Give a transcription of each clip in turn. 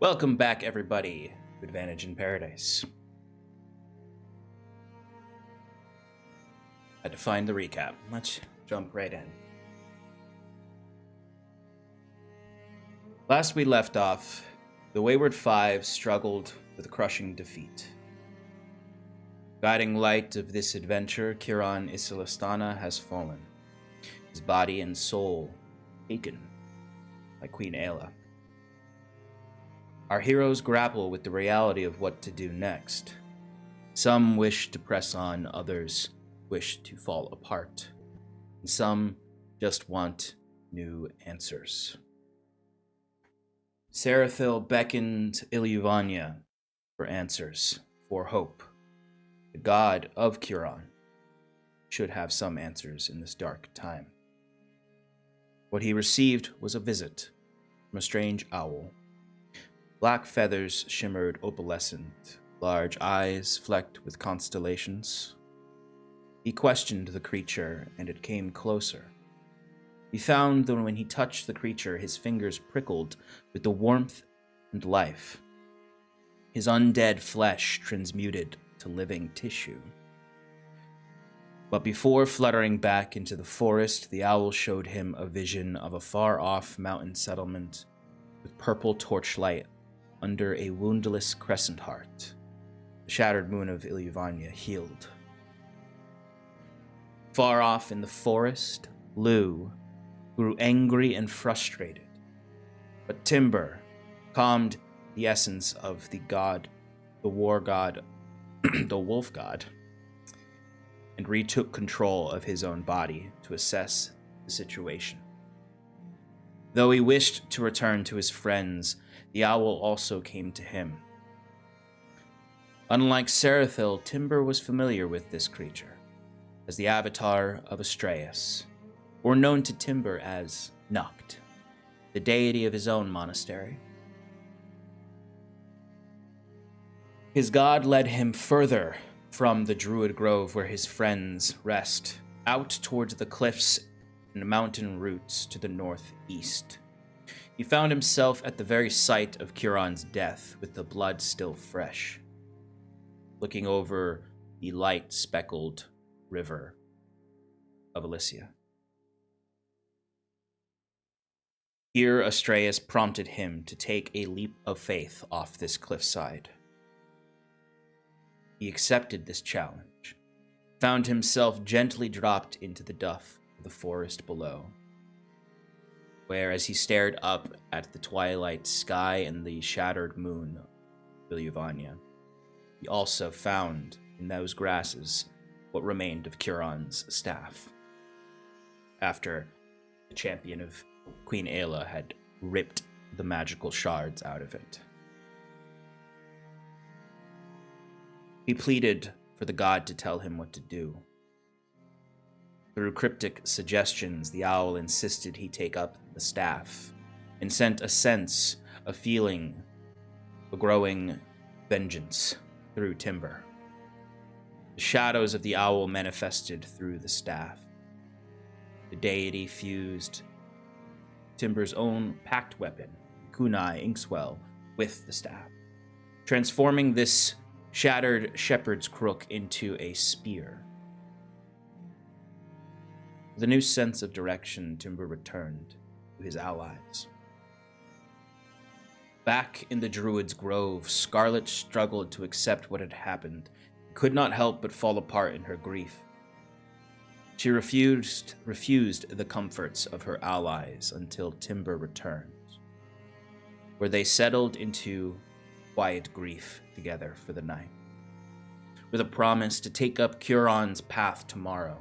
Welcome back, everybody, to Advantage in Paradise. Had to find the recap. Let's jump right in. Last we left off, the Wayward Five struggled with a crushing defeat. Guiding light of this adventure, Kiran Isilistana has fallen, his body and soul taken by Queen Ayla. Our heroes grapple with the reality of what to do next. Some wish to press on, others wish to fall apart, and some just want new answers. Sarathil beckoned Ilyuvania for answers, for hope. The god of Kiran should have some answers in this dark time. What he received was a visit from a strange owl. Black feathers shimmered opalescent, large eyes flecked with constellations. He questioned the creature, and it came closer. He found that when he touched the creature, his fingers prickled with the warmth and life. His undead flesh transmuted to living tissue. But before fluttering back into the forest, the owl showed him a vision of a far-off mountain settlement with purple torchlight under a woundless crescent heart. The shattered moon of Ilyuvania healed. Far off in the forest, Lou grew angry and frustrated. But Timber calmed the essence of the god, the war god, the wolf god, and retook control of his own body to assess the situation. Though he wished to return to his friends, the owl also came to him. Unlike Sarathil, Timber was familiar with this creature as the avatar of Astraeus, or known to Timber as Nukt, the deity of his own monastery. His god led him further from the druid grove where his friends rest, out towards the cliffs and mountain roots to the northeast. He found himself at the very site of Kiran's death, with the blood still fresh, looking over the light-speckled river of Elysia. Here, Astraeus prompted him to take a leap of faith off this cliffside. He accepted this challenge, found himself gently dropped into the duff of the forest below, where, as he stared up at the twilight sky and the shattered moon of Ilyuvania, he also found in those grasses what remained of Kiran's staff, after the champion of Queen Ayla had ripped the magical shards out of it. He pleaded for the god to tell him what to do. Through cryptic suggestions, the owl insisted he take up the staff, and sent a sense, a feeling, a growing vengeance through Timber. The shadows of the owl manifested through the staff. The deity fused Timber's own pact weapon, Kunai Inkswell, with the staff, transforming this shattered shepherd's crook into a spear. With a new sense of direction, Timber returned to his allies. Back in the Druid's Grove, Scarlet struggled to accept what had happened, and could not help but fall apart in her grief. She refused the comforts of her allies until Timber returned, where they settled into quiet grief together for the night, with a promise to take up Kiran's path tomorrow,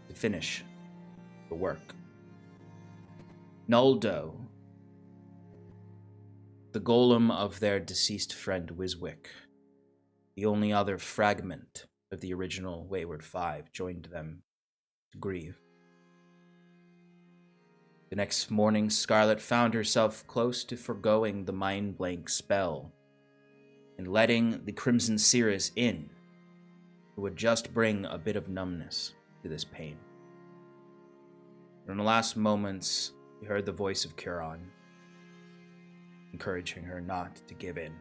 to finish the work. Nuldo, the golem of their deceased friend Wiswick, the only other fragment of the original Wayward Five, joined them to grieve. The next morning, Scarlet found herself close to forgoing the mind blank spell and letting the Crimson Cirrus in, who would just bring a bit of numbness to this pain. And in the last moments, he heard the voice of Kiran. encouraging her not to give in.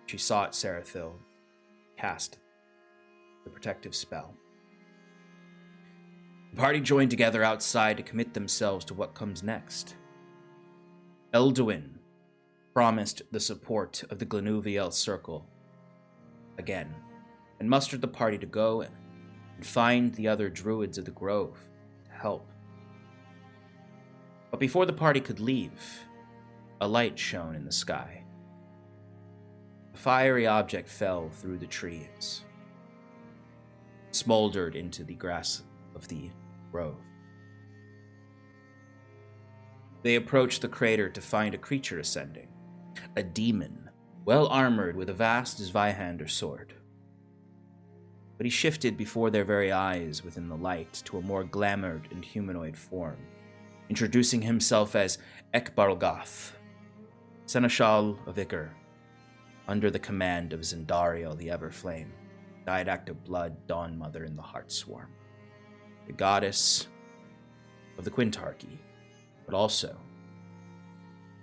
She sought Sarathil, cast the protective spell. The party joined together outside to commit themselves to what comes next. Elduin promised the support of the Glanuviel Circle again, and mustered the party to go and find the other druids of the grove to help. But before the party could leave, a light shone in the sky. A fiery object fell through the trees, smoldered into the grass of the grove. They approached the crater to find a creature ascending, a demon, well armored with a vast Zweihander sword. But he shifted before their very eyes within the light to a more glamoured and humanoid form, introducing himself as Ekbarlgoth, Seneschal of Iker, under the command of Zendariel the Everflame, Didact of Blood, Dawn Mother in the Heart Swarm, the goddess of the Quintarchy, but also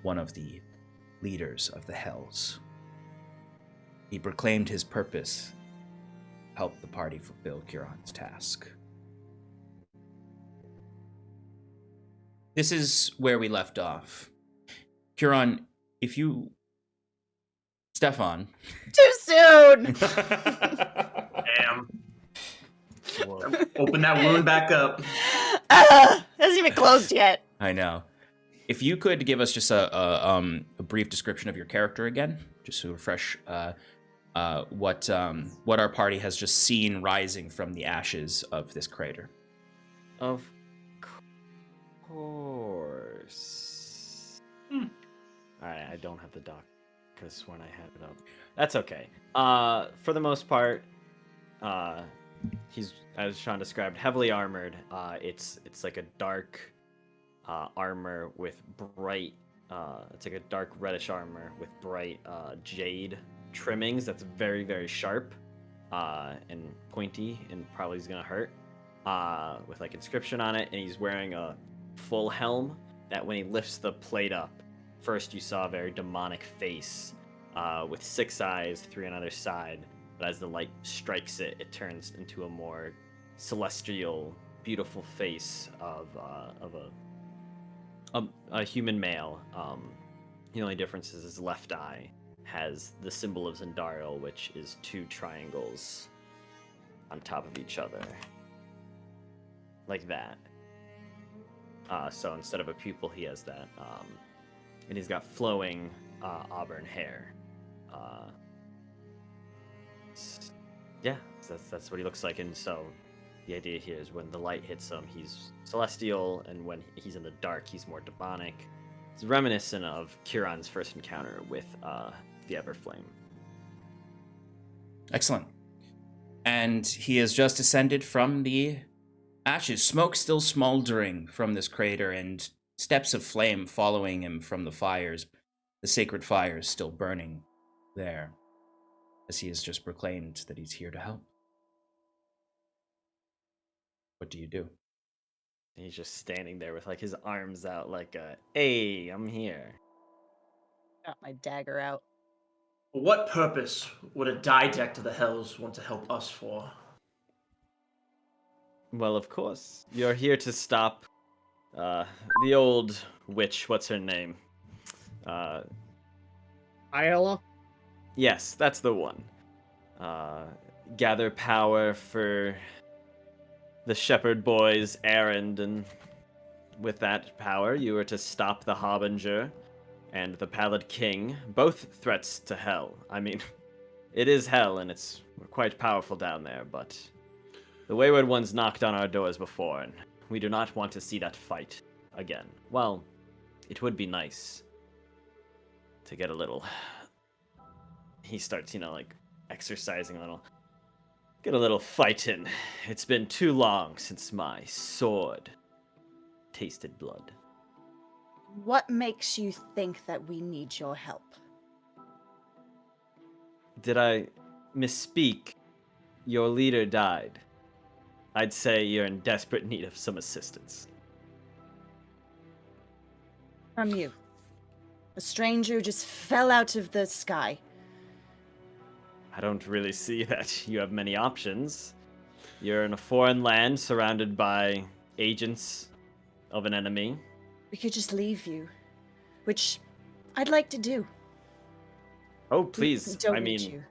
one of the leaders of the Hells. He proclaimed his purpose: help the party fulfill Curon's task. This is where we left off. Curon, if you... Stefan. Too soon! Damn. Open that wound back up. Hasn't even closed yet. I know. If you could give us just a brief description of your character again, just to refresh what our party has just seen rising from the ashes of this crater. Of course. Alright, I don't have the doc because when I had it up. That's okay. For the most part, he's, as Sean described, heavily armored. It's like a dark armor with bright, it's like a dark reddish armor with bright jade trimmings that's very, very sharp and pointy and probably is gonna hurt, with like inscription on it. And he's wearing a full helm that when he lifts the plate up, first you saw a very demonic face with 6 eyes, 3 on either side, but as the light strikes it, it turns into a more celestial, beautiful face of a human male. The only difference is his left eye has the symbol of Zendariel, which is 2 triangles on top of each other, like that. So instead of a pupil, he has that, and he's got flowing auburn hair. Yeah, that's what he looks like. And so the idea here is when the light hits him, he's celestial, and when he's in the dark, he's more demonic. It's reminiscent of Curon's first encounter with the Everflame. Excellent. And he has just ascended from the ashes, smoke still smoldering from this crater, and steps of flame following him from the fires, the sacred fires still burning there, as he has just proclaimed that he's here to help. What do you do? He's just standing there with like his arms out like hey, I'm here. Got my dagger out. What purpose would a didact of the Hells want to help us for? Well, of course. You're here to stop the old witch, what's her name? Ayala? Yes, that's the one. Gather power for the shepherd boy's errand, and with that power, you are to stop the Harbinger and the Pallid King, both threats to hell. I mean, it is hell, and it's quite powerful down there, but the Wayward Ones knocked on our doors before, and we do not want to see that fight again. Well, it would be nice to get a little... He starts, like, exercising a little. Get a little fight in. It's been too long since my sword tasted blood. What makes you think that we need your help? Did I misspeak? Your leader died. I'd say you're in desperate need of some assistance. From you. A stranger just fell out of the sky. I don't really see that you have many options. You're in a foreign land surrounded by agents of an enemy. We could just leave you, which I'd like to do. Oh, We please. don't I need mean, you.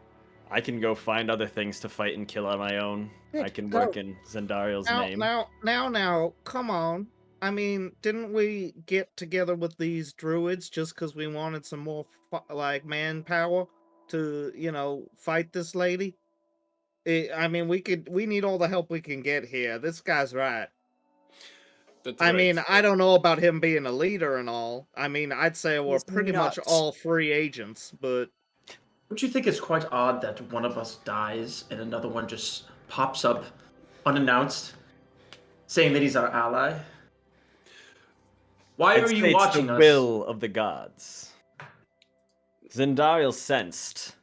I can go find other things to fight and kill on my own. Good, I can go. work in Zendariel's name. Now, come on. I mean, didn't we get together with these druids just because we wanted some more, manpower to, fight this lady? I mean, we need all the help we can get here. This guy's right. That's I right. mean, I don't know about him being a leader and all. I mean, I'd say we're He's pretty much not. all free agents, but Don't you think it's quite odd that one of us dies and another one just pops up unannounced, saying that he's our ally? Why I'd are say you it's watching the us? will of the gods. Zendariel sensed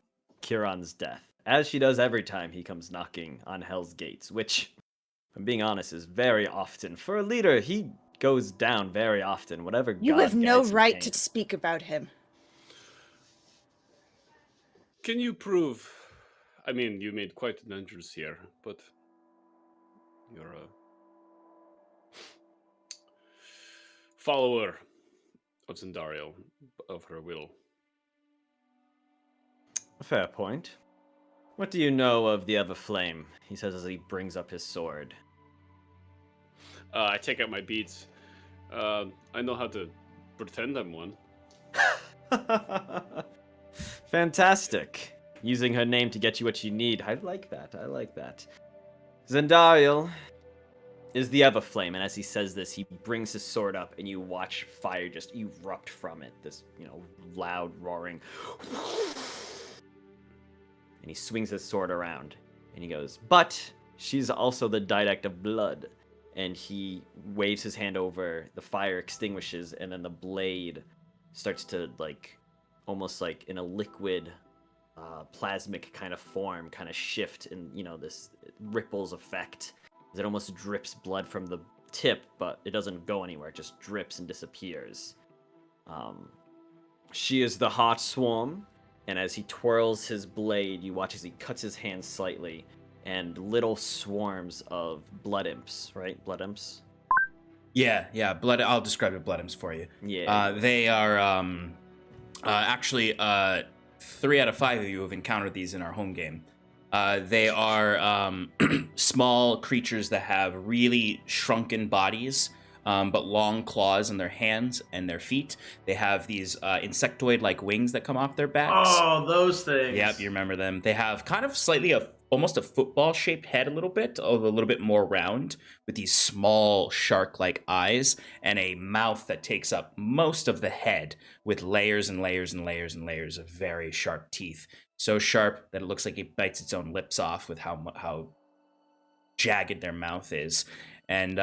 Kieran's death, as she does every time he comes knocking on Hell's Gates, which, if I'm being honest, is very often. For a leader, he goes down very often, whatever You god have no guides him right pain. to speak about him. Can you prove? I mean, you made quite an entrance here, but you're a follower of Zendariel, of her will. Fair point. What do you know of the Everflame? He says as he brings up his sword. I take out my beads. I know how to pretend I'm one. Fantastic. Using her name to get you what you need. I like that. I like that. Zendariel is the Everflame, and as he says this, he brings his sword up, and you watch fire just erupt from it. This, loud roaring. And he swings his sword around, and he goes, but she's also the didact of blood. And he waves his hand over, the fire extinguishes, and then the blade starts to, almost like in a liquid, plasmic kind of form, kind of shift in, this ripples effect. As it almost drips blood from the tip, but it doesn't go anywhere. It just drips and disappears. She is the Hot Swarm, and as he twirls his blade, you watch as he cuts his hand slightly, and little swarms of blood imps, right? Blood imps? Yeah, blood. I'll describe the blood imps for you. Yeah. They are actually 3 out of 5 of you have encountered these in our home game. They are small creatures that have really shrunken bodies, but long claws in their hands and their feet. They have these insectoid-like wings that come off their backs. Oh, those things. Yep, you remember them. They have kind of slightly almost a football-shaped head a little bit, although a little bit more round, with these small shark-like eyes and a mouth that takes up most of the head with layers and layers and layers and layers of very sharp teeth. So sharp that it looks like it bites its own lips off with how jagged their mouth is. And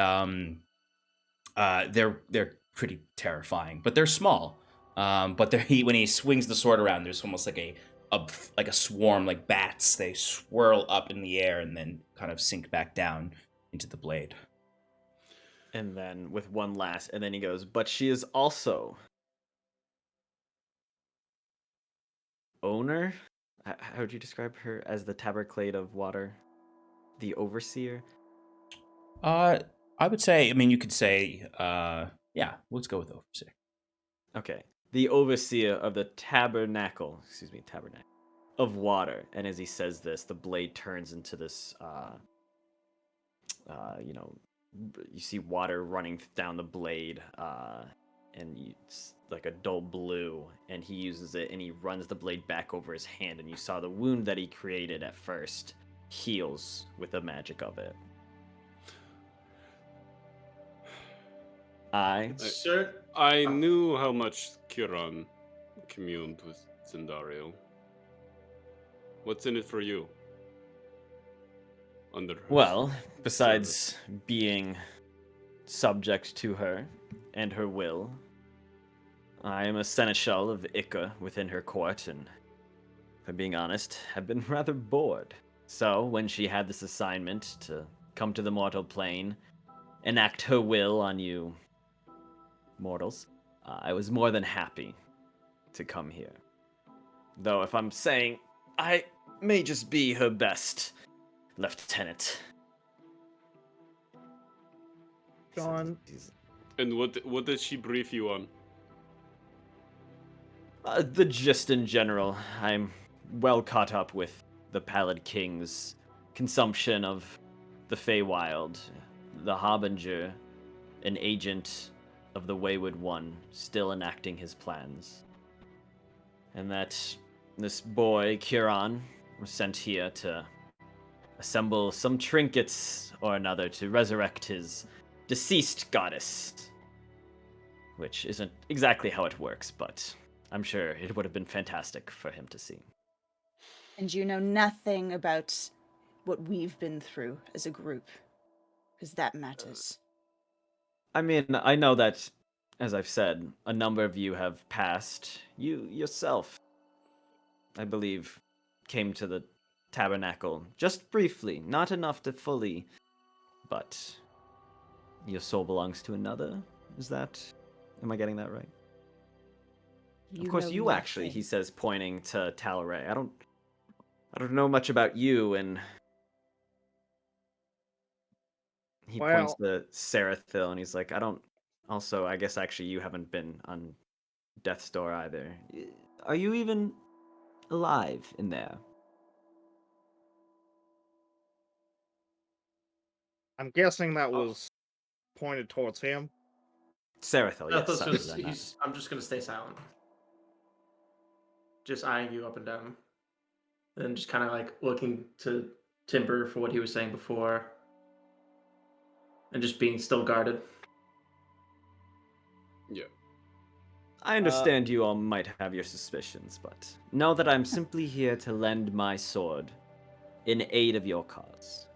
they're pretty terrifying, but they're small. But when he swings the sword around, there's almost like a swarm, like bats. They swirl up in the air and then kind of sink back down into the blade. And then with one last, and then he goes, but she is also owner? How would you describe her? As the Taberclade of Water? The Overseer? I would say, you could say, yeah, let's go with overseer. Okay. The Overseer of the Tabernacle of Water. And as he says this, the blade turns into this, you see water running down the blade, and it's like a dull blue, and he uses it and he runs the blade back over his hand, and you saw the wound that he created at first heals with the magic of it. Sir, I knew how much Kieran communed with Zendariel. What's in it for you? Under her Well, besides being subject to her and her will, I am a seneschal of Ika within her court, and if I'm being honest, have been rather bored. So, when she had this assignment to come to the mortal plane, enact her will on you mortals, I was more than happy. to come here. Though if I'm saying, I may just be her best lieutenant. John, And what did she brief you on? The gist in general. I'm well caught up with the Pallid King's consumption of the Feywild, the Harbinger, an agent of the Wayward One, still enacting his plans. And that this boy, Kiran, was sent here to assemble some trinkets or another to resurrect his deceased goddess. Which isn't exactly how it works, but I'm sure it would have been fantastic for him to see. And you know nothing about what we've been through as a group, because that matters. I mean, I know that, as I've said, a number of you have passed. You yourself, I believe, came to the tabernacle just briefly, not enough to fully, but your soul belongs to another? Am I getting that right? Of course, you actually, he says, pointing to Talray. I don't know much about you, and he points to Sarathil, and he's like, I guess actually you haven't been on Death's Door either. Are you even alive in there? I'm guessing that was pointed towards him. Sarathil, yes. I'm just gonna stay silent. Just eyeing you up and down. And just kind of like looking to Timber for what he was saying before. And just being still guarded. Yeah. I understand you all might have your suspicions, but know that I'm simply here to lend my sword in aid of your cause.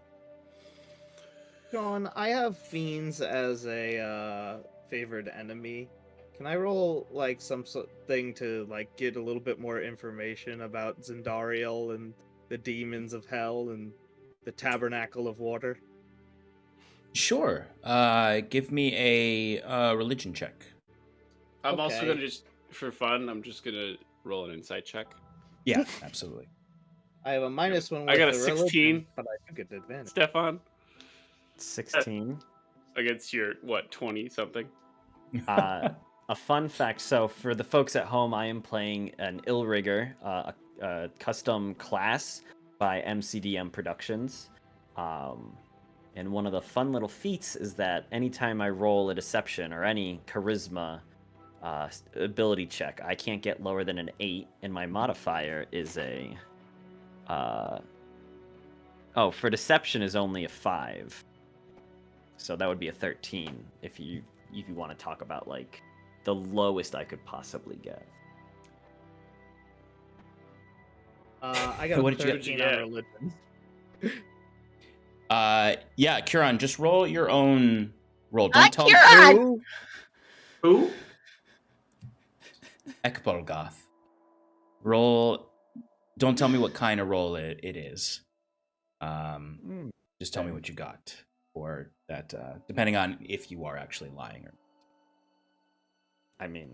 John, I have fiends as a favored enemy. Can I roll like some thing to like get a little bit more information about Zendariel and the demons of hell and the Tabernacle of Water? Sure. Give me a religion check. I'm also gonna just, for fun, I'm just gonna roll an insight check. Yeah, absolutely. I have a -1 with I got a the 16. religion, but I do get the advantage. Stefan? 16. Against your, 20-something? A fun fact, so for the folks at home, I am playing an Illrigger, a custom class by MCDM Productions. And one of the fun little feats is that anytime I roll a deception or any charisma ability check, I can't get lower than an 8, and my modifier is a... for deception is only a 5. So that would be a 13 if you want to talk about like the lowest I could possibly get. I got What a did you 13 get? on religion. Yeah, Kiran, just roll your own roll. Not Don't tell Kiran! Who? Ekpolgoth. Roll. Don't tell me what kind of roll it is. Just tell me what you got, or that depending on if you are actually lying or. I mean,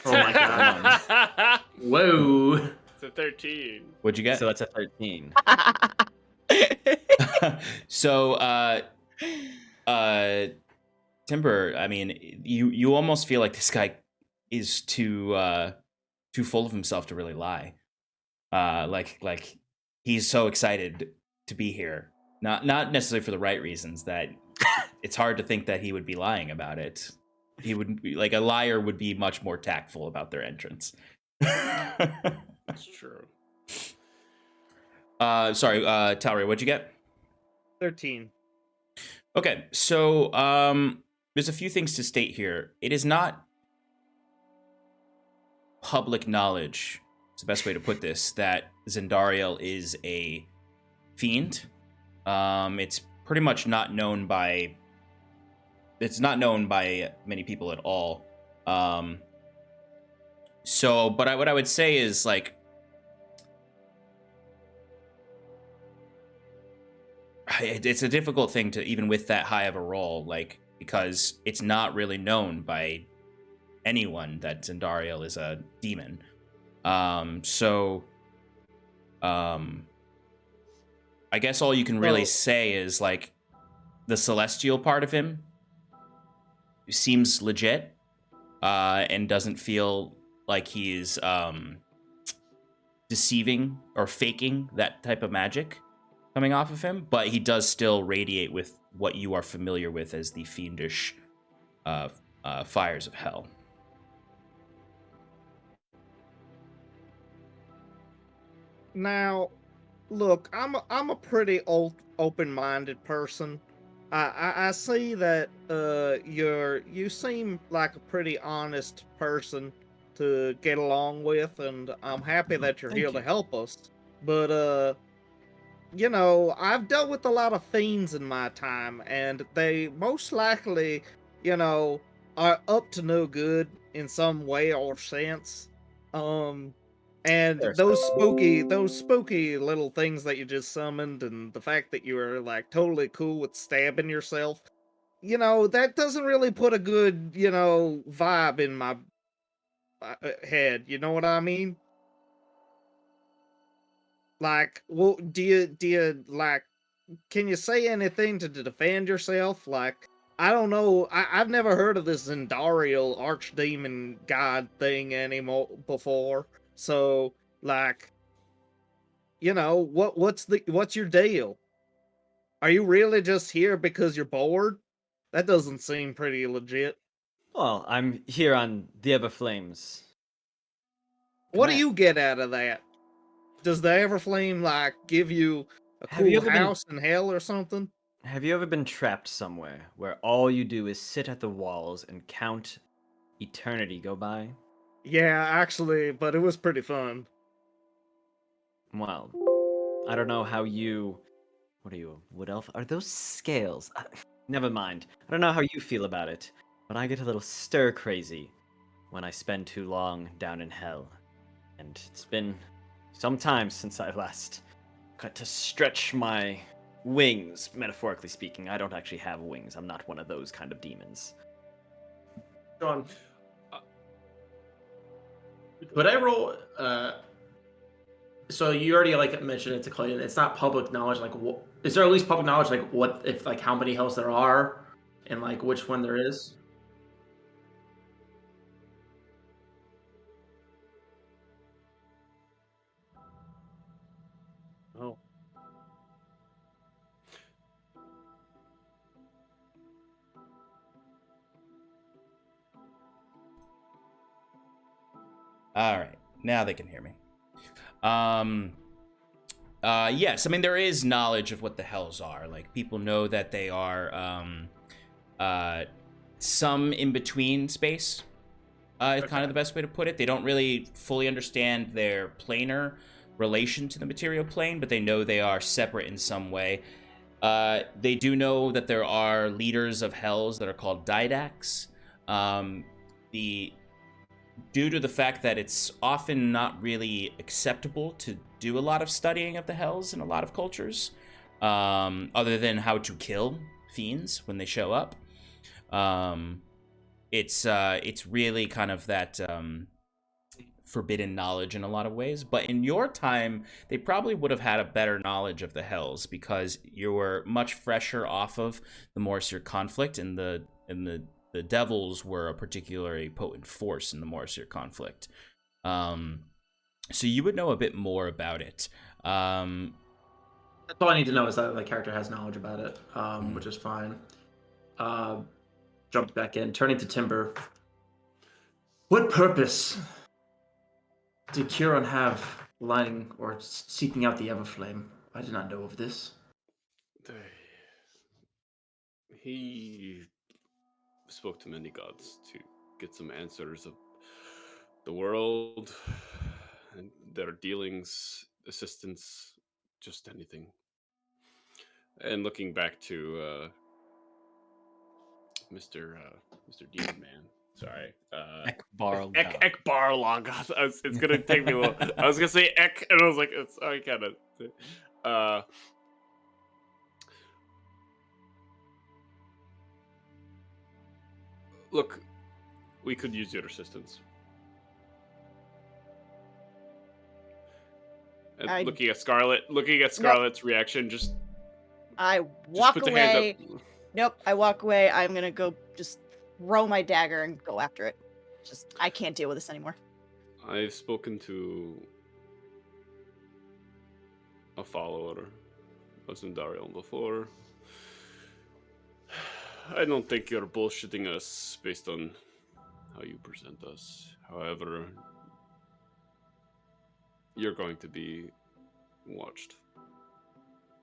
Oh my god. Whoa. It's a 13. What'd you get? so that's a 13. So, Timber, I mean, you almost feel like this guy is too full of himself to really lie. Like he's so excited to be here, not necessarily for the right reasons, that it's hard to think that he would be lying about it. He wouldn't be, like, a liar would be much more tactful about their entrance. That's true. Sorry, Talry, what'd you get? 13. Okay, so there's a few things to state here. It is not public knowledge, it's the best way to put this, that Zendariel is a fiend. It's pretty much not known by... It's not known by many people at all. So, but what I would say is, like, it's a difficult thing to, even with that high of a roll, like, because it's not really known by anyone that Zendariel is a demon. I guess all you can really say is like the celestial part of him seems legit, and doesn't feel like he's deceiving or faking that type of magic coming off of him, but he does still radiate with what you are familiar with as the fiendish fires of hell. Now, look, I'm a pretty open-minded person. I see that you seem like a pretty honest person to get along with, and I'm happy that you're Thank here to you. help us. But you know, I've dealt with a lot of fiends in my time, and they most likely, you know, are up to no good in some way or sense. And Fair those spooky little things that you just summoned, and the fact that you were like totally cool with stabbing yourself, you know, that doesn't really put a good, you know, vibe in my head. You know what I mean? Like, well, do you like? Can you say anything to defend yourself? Like, I don't know. I've never heard of this Zendariel archdemon god thing anymore before. So, like, you know, what's your deal? Are you really just here because you're bored? That doesn't seem pretty legit. Well, I'm here on the Everflames. What do Command. you get out of that? Does the Everflame like give you a Have you cool ever been house in hell or something? Have you ever been trapped somewhere where all you do is sit at the walls and count eternity go by? Yeah, actually, but it was pretty fun. Well, I don't know how you. What are you, a wood elf? Are those scales? Never mind. I don't know how you feel about it, but I get a little stir crazy when I spend too long down in hell. And it's been some time since I last got to stretch my wings, metaphorically speaking. I don't actually have wings. I'm not one of those kind of demons. John, could I roll? So you already like mentioned it to Clayton. It's not public knowledge. Like, what is there at least public knowledge? Like, what if like how many hells there are, and like which one there is? Oh. All right, now they can hear me. Yes, I mean there is knowledge of what the hells are. Like people know that they are some in between space. Is kind of the best way to put it. They don't really fully understand their planar relation to the material plane, but they know they are separate in some way. They do know that there are leaders of hells that are called Didacs. Due to the fact that it's often not really acceptable to do a lot of studying of the hells in a lot of cultures, other than how to kill fiends when they show up. It's really kind of that forbidden knowledge in a lot of ways. But in your time, they probably would have had a better knowledge of the hells because you were much fresher off of the Morrsir conflict, and the devils were a particularly potent force in the Morrsir conflict. So you would know a bit more about it. That's all I need to know is that the character has knowledge about it, which is fine. Jumped back in, turning to Timber. What purpose did Curon have lining or seeking out the Everflame? I did not know of this. He spoke to many gods to get some answers of the world and their dealings, assistance, just anything. And looking back to Mr. Demon Man. Sorry. Ekbar. Ekbar it's gonna take me a little. I was gonna say Ek, and I was like, it's I kind of. Look, we could use your assistance. And I- looking at Scarlet's reaction, I just walk put the hands away. up. Nope, I walk away. I'm gonna go just throw my dagger and go after it. I can't deal with this anymore. I've spoken to a follower of Zendariel before. I don't think you're bullshitting us based on how you present us. However, you're going to be watched.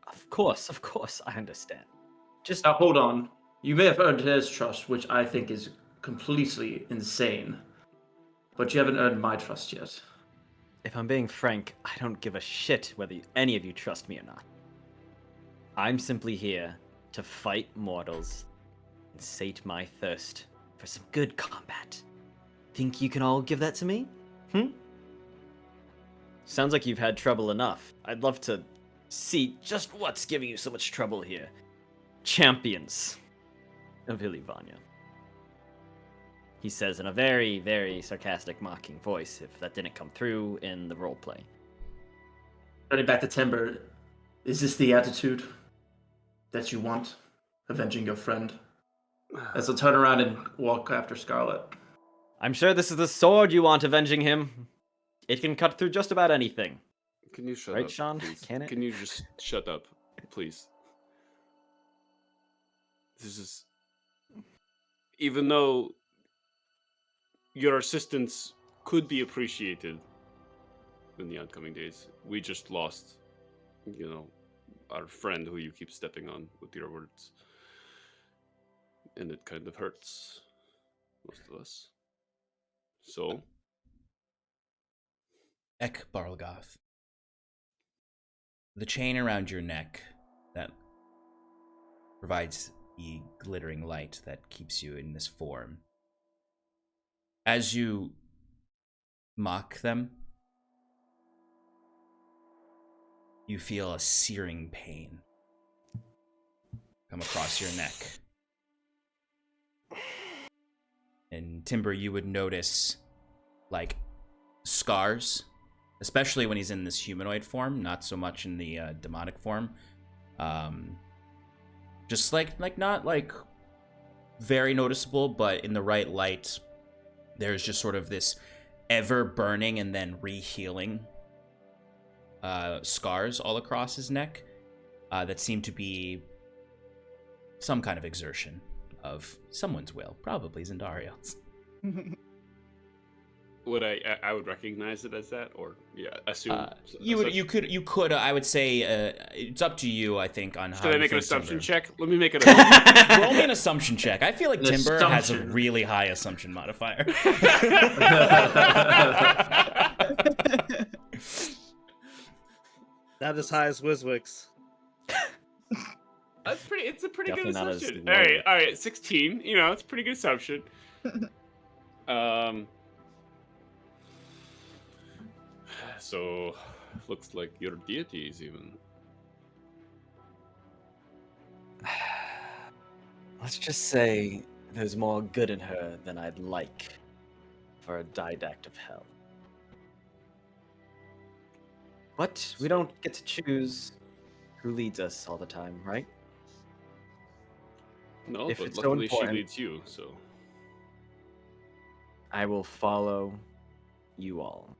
Of course, I understand. Just Now, hold on. You may have earned his trust, which I think is completely insane. But you haven't earned my trust yet. if I'm being frank, I don't give a shit whether any of you trust me or not. I'm simply here to fight mortals and sate my thirst for some good combat. Think you can all give that to me? Sounds like you've had trouble enough. I'd love to see just what's giving you so much trouble here. Champions of Illyvania. He says in a very, very sarcastic, mocking voice, if that didn't come through in the roleplay. Turning back to Timber, is this the attitude that you want? Avenging your friend? As I turn around and walk after Scarlet. I'm sure this is the sword you want avenging him. It can cut through just about anything. Can you shut Right, up, Sean? please? Can it? Can you just shut up, please? This is... Even though your assistance could be appreciated in the oncoming days, we just lost, our friend who you keep stepping on with your words. And it kind of hurts most of us. So... Ek Barlgoth. The chain around your neck that provides the glittering light that keeps you in this form. As you mock them, you feel a searing pain come across your neck. And Timber, you would notice, like, scars, especially when he's in this humanoid form, not so much in the demonic form. Just like not like very noticeable, but in the right light, there's just sort of this ever burning and then re-healing scars all across his neck that seem to be some kind of exertion of someone's will, probably Zendariel's. Would I would recognize it as that, or assume? You could I would say it's up to you. I think on how. Should I you make an think assumption Timber. check? Let me make it. Roll me an assumption check. I feel like An Timber has a assumption. really high assumption modifier. Not as high as Wiswick's. That's pretty. It's a pretty Definitely good not as assumption. low. All right. 16. It's a pretty good assumption. So, looks like your deity is even. Let's just say there's more good in her than I'd like for a didact of hell. But we don't get to choose who leads us all the time, right? No, If but it's so luckily she important- leads you. So I will follow you all.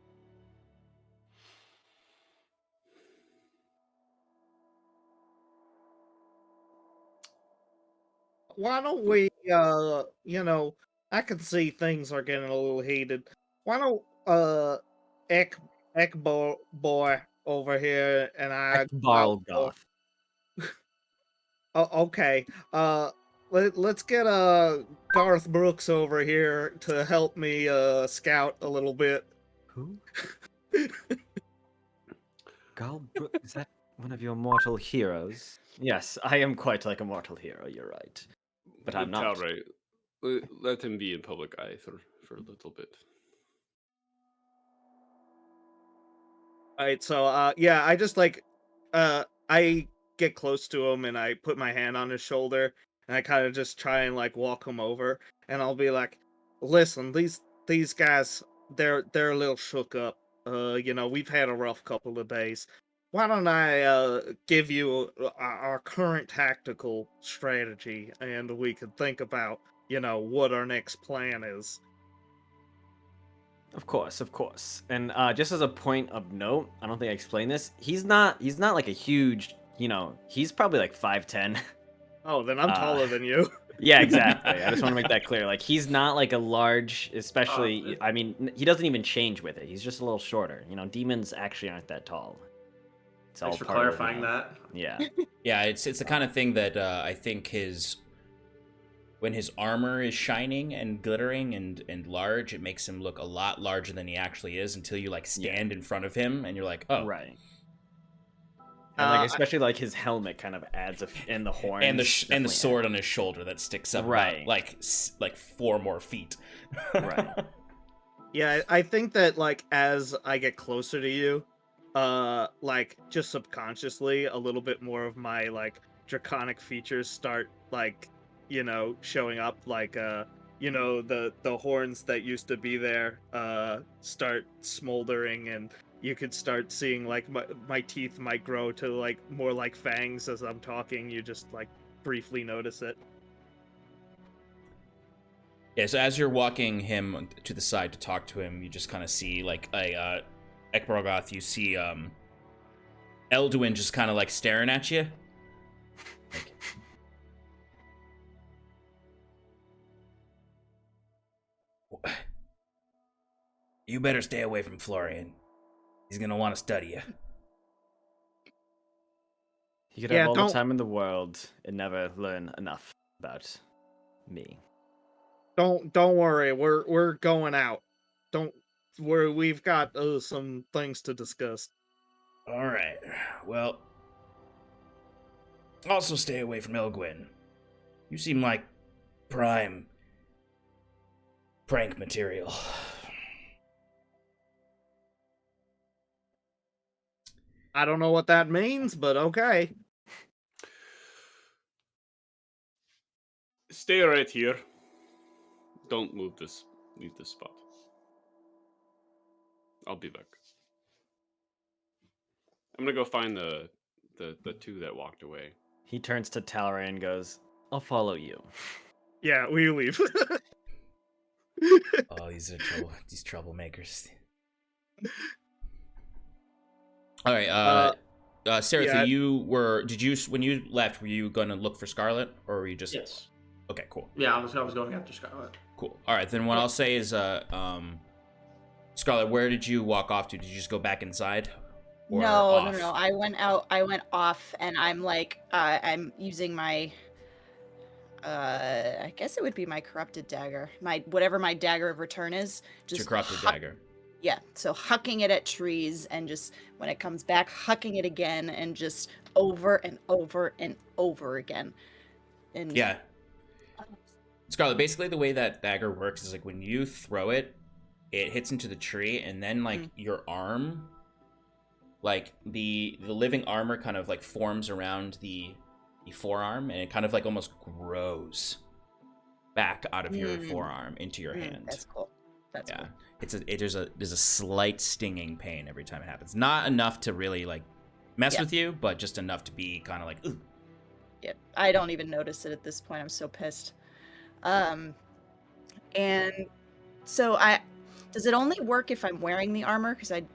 Why don't we, I can see things are getting a little heated. Why don't, boy over here and I go out for- Barlgoth. Oh, okay. Let's get Garth Brooks over here to help me scout a little bit. Who? Galbrook, is that one of your mortal heroes? Yes, I am quite like a mortal hero, you're right. But I'm not. Talray, let him be in public eye for a little bit. Alright, so yeah, I just I get close to him and I put my hand on his shoulder and I kind of just try and like walk him over, and I'll be like, "Listen, these guys, they're a little shook up. We've had a rough couple of days. Why don't I give you our current tactical strategy, and we could think about, what our next plan is." Of course, of course. And just as a point of note, I don't think I explained this. He's not like a huge, he's probably like 5'10". Oh, then I'm taller than you. Yeah, exactly. I just want to make that clear. Like, he's not like a large, especially, Oh, I mean, he doesn't even change with it. He's just a little shorter. Demons actually aren't that tall. It's Thanks for part of, clarifying that. Yeah. Yeah, it's the kind of thing that I think when his armor is shining and glittering and large, it makes him look a lot larger than he actually is until you like stand in front of him and you're like, oh, Right. And like especially like his helmet kind of adds and the horns and the sword on his shoulder that sticks up right, about, like 4 more feet. Right. Yeah, I think that like as I get closer to you, like just subconsciously, a little bit more of my like draconic features start like showing up, like the horns that used to be there start smoldering, and you could start seeing like my teeth might grow to like more like fangs as I'm talking. You just like briefly notice it. Yeah, so as you're walking him to the side to talk to him, you just kind of see like Ekborogoth, you see Elduin just kind of like staring at you. Like, you better stay away from Florian. He's gonna want to study you. He could have all the time in the world and never learn enough about me. Don't worry, we're going out. We've got some things to discuss. All right. Well, also stay away from Elgwin. You seem like prime prank material. I don't know what that means, but okay. Stay right here. Don't leave this spot. I'll be back. I'm gonna go find the two that walked away. He turns to Talaran and goes, "I'll follow you." Yeah, we leave. Oh, these troublemakers. All right, Sarathil, yeah. when you left, were you going to look for Scarlet, or were you just? Yes. Okay, cool. Yeah, I was going after Scarlet. Cool. All right, then what I'll say is, Scarlet, where did you walk off to? Did you just go back inside? Or No. off? I went out. I went off, and I'm like, I'm using my. I guess it would be my corrupted dagger. Whatever my dagger of return is. Just your corrupted dagger. Yeah, so hucking it at trees, and just when it comes back, hucking it again, and just over and over and over again. And yeah. Scarlet, basically the way that dagger works is like when you throw it, it hits into the tree, and then like your arm, like the living armor kind of like forms around the forearm, and it kind of like almost grows back out of your forearm into your hand. That's cool. That's cool. There's a slight stinging pain every time it happens. Not enough to really like mess with you, but just enough to be kind of like, ooh. Yeah, I don't even notice it at this point. I'm so pissed. And so does it only work if I'm wearing the armor? Because I'm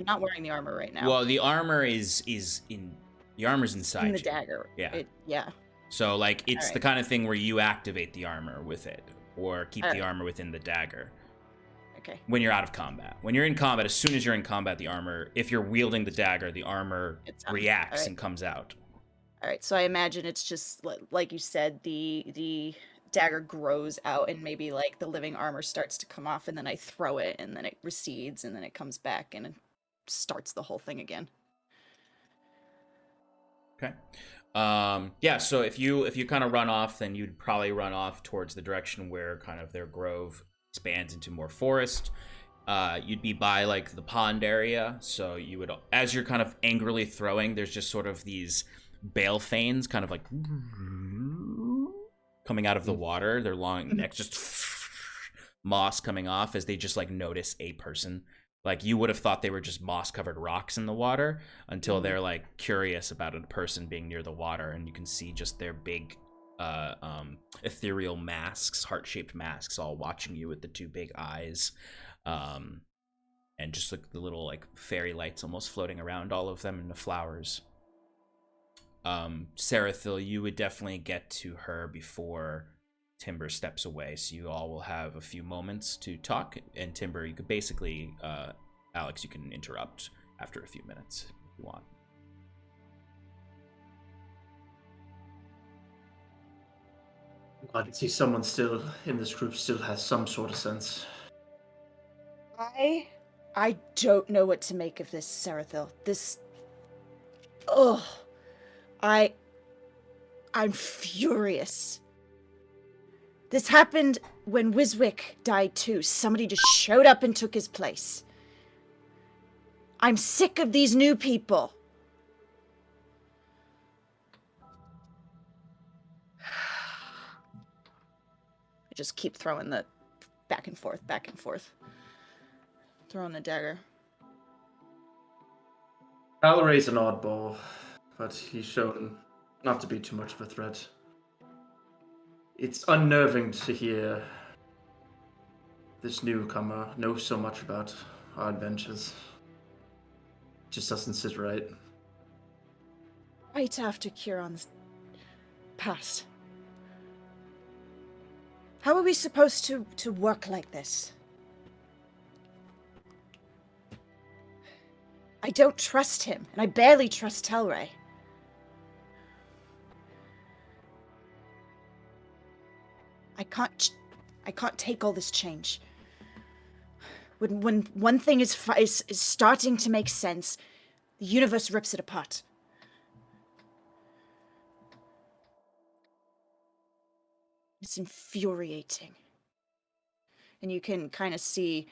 not wearing the armor right now. Well, the armor is inside in the you. dagger. Yeah. Yeah. So like it's the kind of thing where you activate the armor with it, or keep the armor within the dagger. Okay. When you're out of combat. When you're in combat, as soon as you're in combat, the armor, if you're wielding the dagger, the armor reacts and comes out. All right. So I imagine it's just like you said, the dagger grows out, and maybe like the living armor starts to come off, and then I throw it, and then it recedes, and then it comes back, and it starts the whole thing again. Okay. Yeah, so if you kind of run off, then you'd probably run off towards the direction where kind of their grove expands into more forest. You'd be by like the pond area, so you would, as you're kind of angrily throwing, there's just sort of these bale fanes kind of like coming out of the water, their long necks just moss coming off as they just like notice a person. Like you would have thought they were just moss covered rocks in the water until they're like curious about a person being near the water, and you can see just their big ethereal masks, heart-shaped masks, all watching you with the two big eyes, and just like the little like fairy lights almost floating around all of them in the flowers. Sarathil, you would definitely get to her before Timber steps away, so you all will have a few moments to talk. And Timber, you could basically, Alex, you can interrupt after a few minutes if you want. I can see someone still in this group still has some sort of sense. I don't know what to make of this, Sarathil. This... Ugh. I'm furious. This happened when Wiswick died too. Somebody just showed up and took his place. I'm sick of these new people. I just keep throwing the back and forth. Throwing the dagger. Valoray's an oddball, but he's shown not to be too much of a threat. It's unnerving to hear this newcomer know so much about our adventures. Just doesn't sit right. Right after Kieran's passed. How are we supposed to work like this? I don't trust him, and I barely trust Telray. I can't take all this change. When one thing is starting to make sense, the universe rips it apart. It's infuriating. And you can kind of see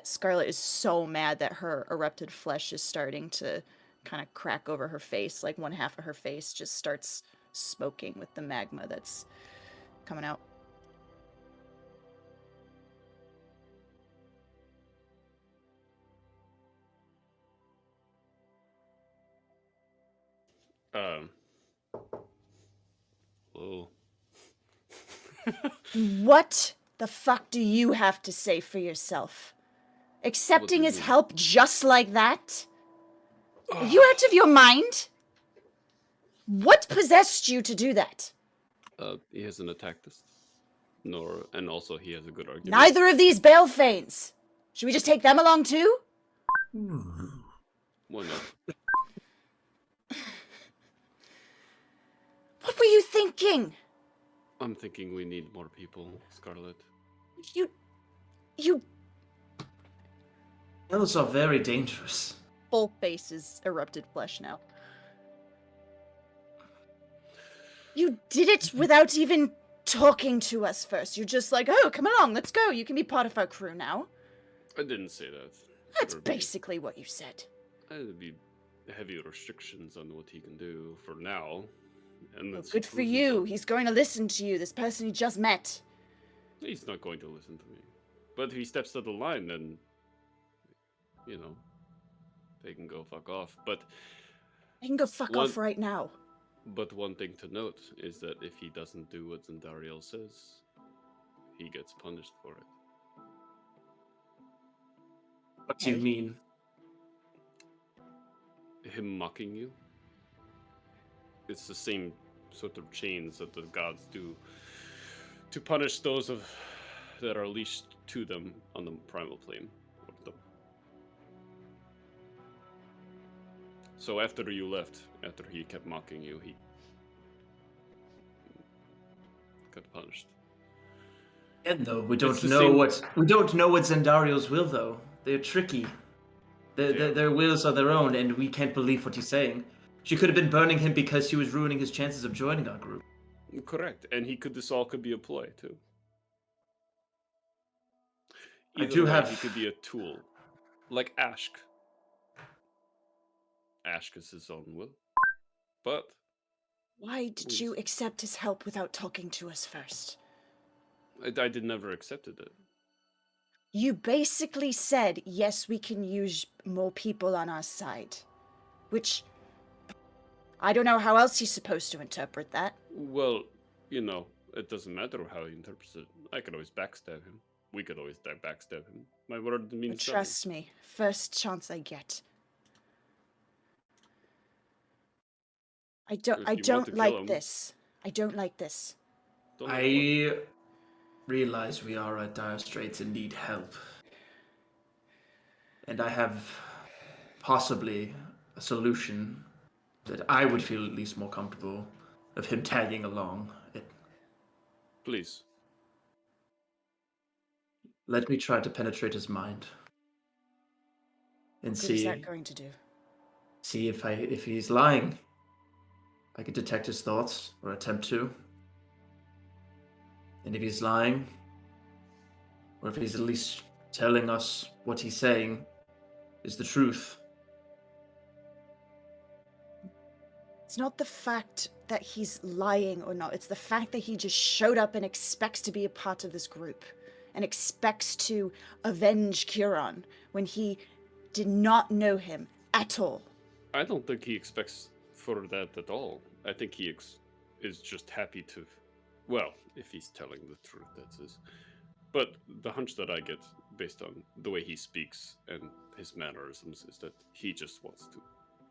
Scarlet is so mad that her erupted flesh is starting to kind of crack over her face. Like one half of her face just starts smoking with the magma that's coming out. Whoa. What the fuck do you have to say for yourself? Accepting his help just like that? Are you out of your mind? What possessed you to do that? He hasn't attacked us. And also he has a good argument. Neither of these Balefanes. Should we just take them along too? Why not? What were you thinking? I'm thinking we need more people, Scarlet. You... Elves are very dangerous. Full face is erupted flesh now. You did it without even talking to us first. You're just like, oh, come along, let's go. You can be part of our crew now. I didn't say that. That's basically what you said. There'd be heavy restrictions on what he can do for now. And Well, good for you. He's going to listen to you, this person he just met. He's not going to listen to me. But if he steps to the line, then, they can go fuck off. But They can go fuck off right now. But one thing to note is that if he doesn't do what Zendariel says, he gets punished for it. What do you mean? Him mocking you? It's the same sort of chains that the gods do to punish those that are leashed to them on the primal plane. So after you left, after he kept mocking you, he got punished. And though we don't know what Zendariel's will though. They're tricky. Their wills are their own, and we can't believe what he's saying. She could have been burning him because she was ruining his chances of joining our group. Correct, and this all could be a ploy too. He could be a tool, like Ashk. Ashk is his own will, but Why did you accept his help without talking to us first? I did never accepted it. You basically said, yes, we can use more people on our side. Which, I don't know how else he's supposed to interpret that. Well, it doesn't matter how he interprets it. I could always backstab him. We could always backstab him. My word means But trust me, first chance I get. I don't like this. I don't like this. I realize we are at dire straits and need help. And I have possibly a solution that I would feel at least more comfortable of him tagging along. Please. Let me try to penetrate his mind. And What good is that going to do? See if he's lying. I could detect his thoughts, or attempt to. And if he's lying, or if he's at least telling us what he's saying is the truth. It's not the fact that he's lying or not. It's the fact that he just showed up and expects to be a part of this group. And expects to avenge Curon when he did not know him at all. I don't think he expects for that at all. I think he is just happy to... Well, if he's telling the truth, that's his. But the hunch that I get, based on the way he speaks and his mannerisms, is that he just wants to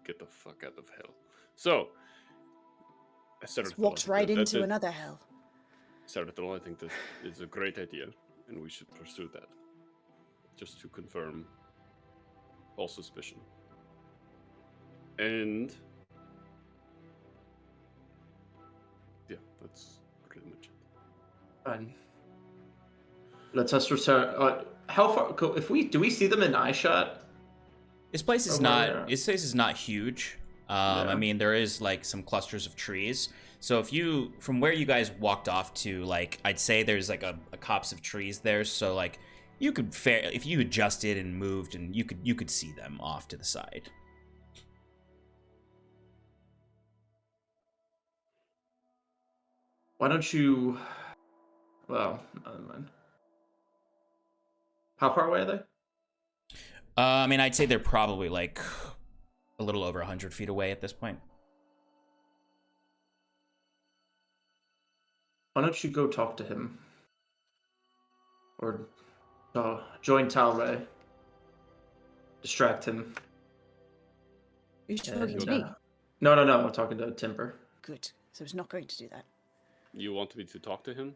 get the fuck out of hell. So, He's walked right into another hell. Sarathil, I think that is a great idea, and we should pursue that. Just to confirm all suspicion. And... yeah, that's pretty much it. Fine. Let's us return. How far? Do we see them in eye shot? This place is not huge. Yeah. I mean, there is like some clusters of trees. So from where you guys walked off to, like, I'd say there's like a copse of trees there. So like, you could if you adjusted and moved, and you could see them off to the side. Why don't you? Well, never mind. How far away are they? I mean, I'd say they're probably like a little over 100 feet away at this point. Why don't you go talk to him? Or join Talray. Distract him. Are you talking to me? No, I'm talking to Timber. Good. So he's not going to do that. You want me to talk to him?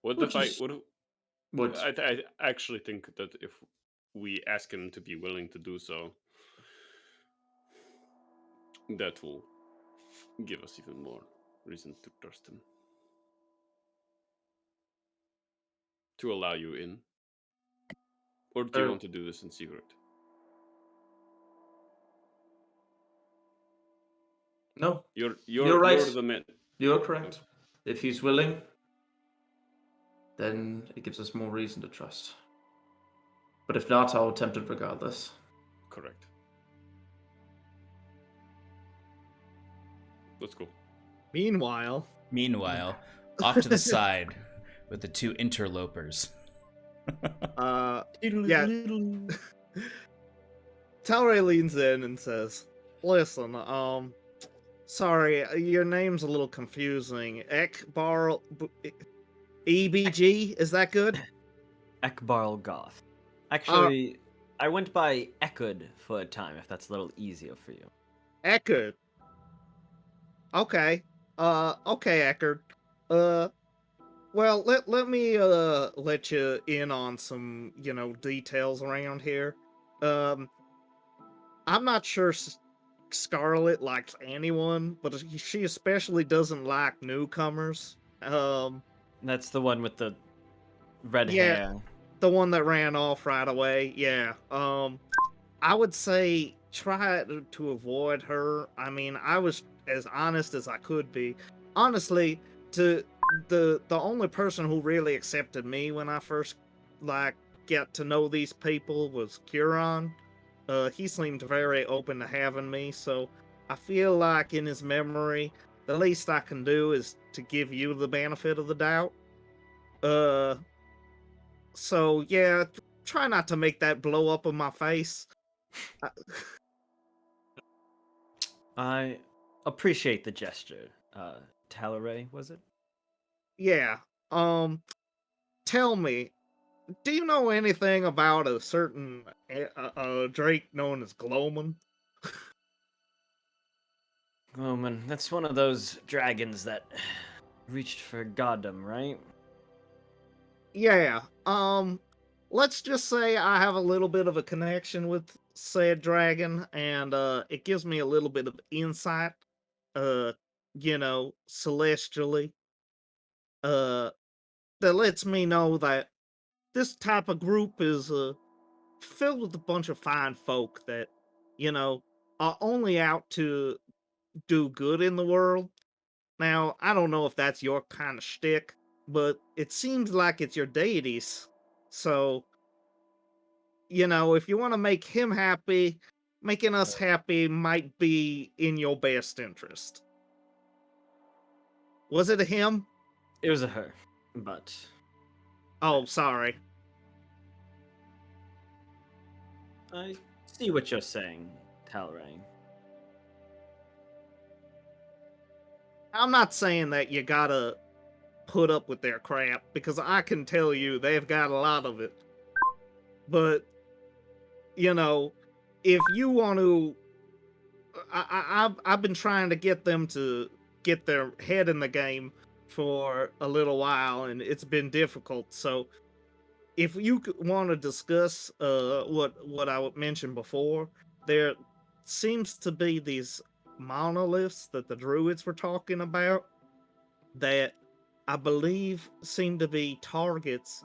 I actually think that if we ask him to be willing to do so, that will give us even more reason to trust him. To allow you in? Or do you want to do this in secret? No. You're right. You're the man. You're correct. If he's willing, then it gives us more reason to trust. But if not, I'll attempt it regardless. Correct. Let's go. Meanwhile, off to the side with the two interlopers. yeah. Talray leans in and says, "Listen, sorry, your name's a little confusing. Ekbarl EBG, is that good?" Ekbarl Goth. Actually, I went by Ekud for a time, if that's a little easier for you. Ekud. Okay. Okay, Ekud. Well, let me let you in on some, details around here. I'm not sure Scarlet likes anyone, but she especially doesn't like newcomers. That's the one with the red hair. The one that ran off right away. Yeah. I would say try to avoid her. I mean, I was as honest as I could be. Honestly, the only person who really accepted me when I first get to know these people was Curon. He seemed very open to having me, so I feel like in his memory, the least I can do is to give you the benefit of the doubt. So yeah, try not to make that blow up in my face. I- I appreciate the gesture. Talaray, was it? yeah. Tell me, do you know anything about a certain Drake known as Glowman? Oh man, that's one of those dragons that reached for goddom, right? Yeah. Let's just say I have a little bit of a connection with said dragon, and it gives me a little bit of insight, uh, celestially, uh, that lets me know that this type of group is filled with a bunch of fine folk that, you know, are only out to do good in the world. Now, I don't know if that's your kind of shtick, but it seems like it's your deity's. So, if you want to make him happy, making us happy might be in your best interest. Was it a him? It was a her, but Oh, sorry. I see what you're saying, Talaray. I'm not saying that you gotta put up with their crap, because I can tell you they've got a lot of it. But, if you want to, I've been trying to get them to get their head in the game for a little while, and it's been difficult. So, if you want to discuss what I mentioned before, there seems to be these monoliths that the druids were talking about that I believe seem to be targets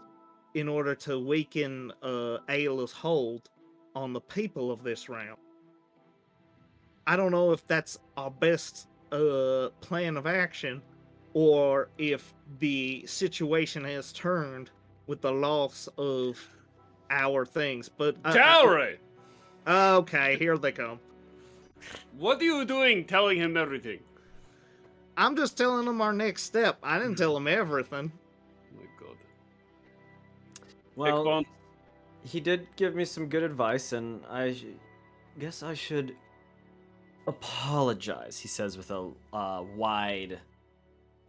in order to weaken Ayla's hold on the people of this realm. I don't know if that's our best plan of action, or if the situation has turned with the loss of our things. But Talray! okay, here they come. What are you doing telling him everything? I'm just telling them our next step. I didn't tell them everything. Oh my god. Well, Ekbon, he did give me some good advice, and guess I should apologize, he says with a wide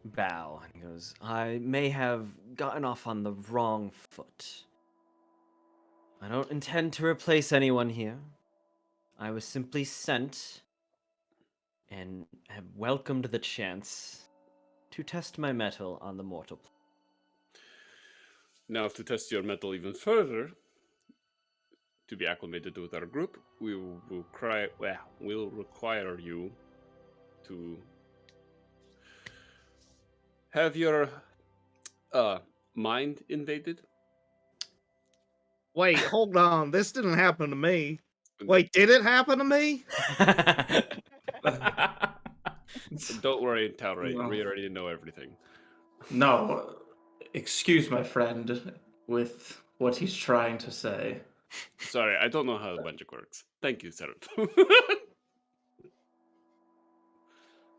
bow. And he goes, I may have gotten off on the wrong foot. I don't intend to replace anyone here. I was simply sent and have welcomed the chance to test my mettle on the mortal plane. now to test your mettle even further, to be acclimated with our group, we'll require you to have your mind invaded. Wait, hold on. This didn't happen to me. Wait, did it happen to me? Don't worry, Talray. No. We already know everything. No, excuse my friend with what he's trying to say. Sorry, I don't know how magic works. Thank you, Sarathil.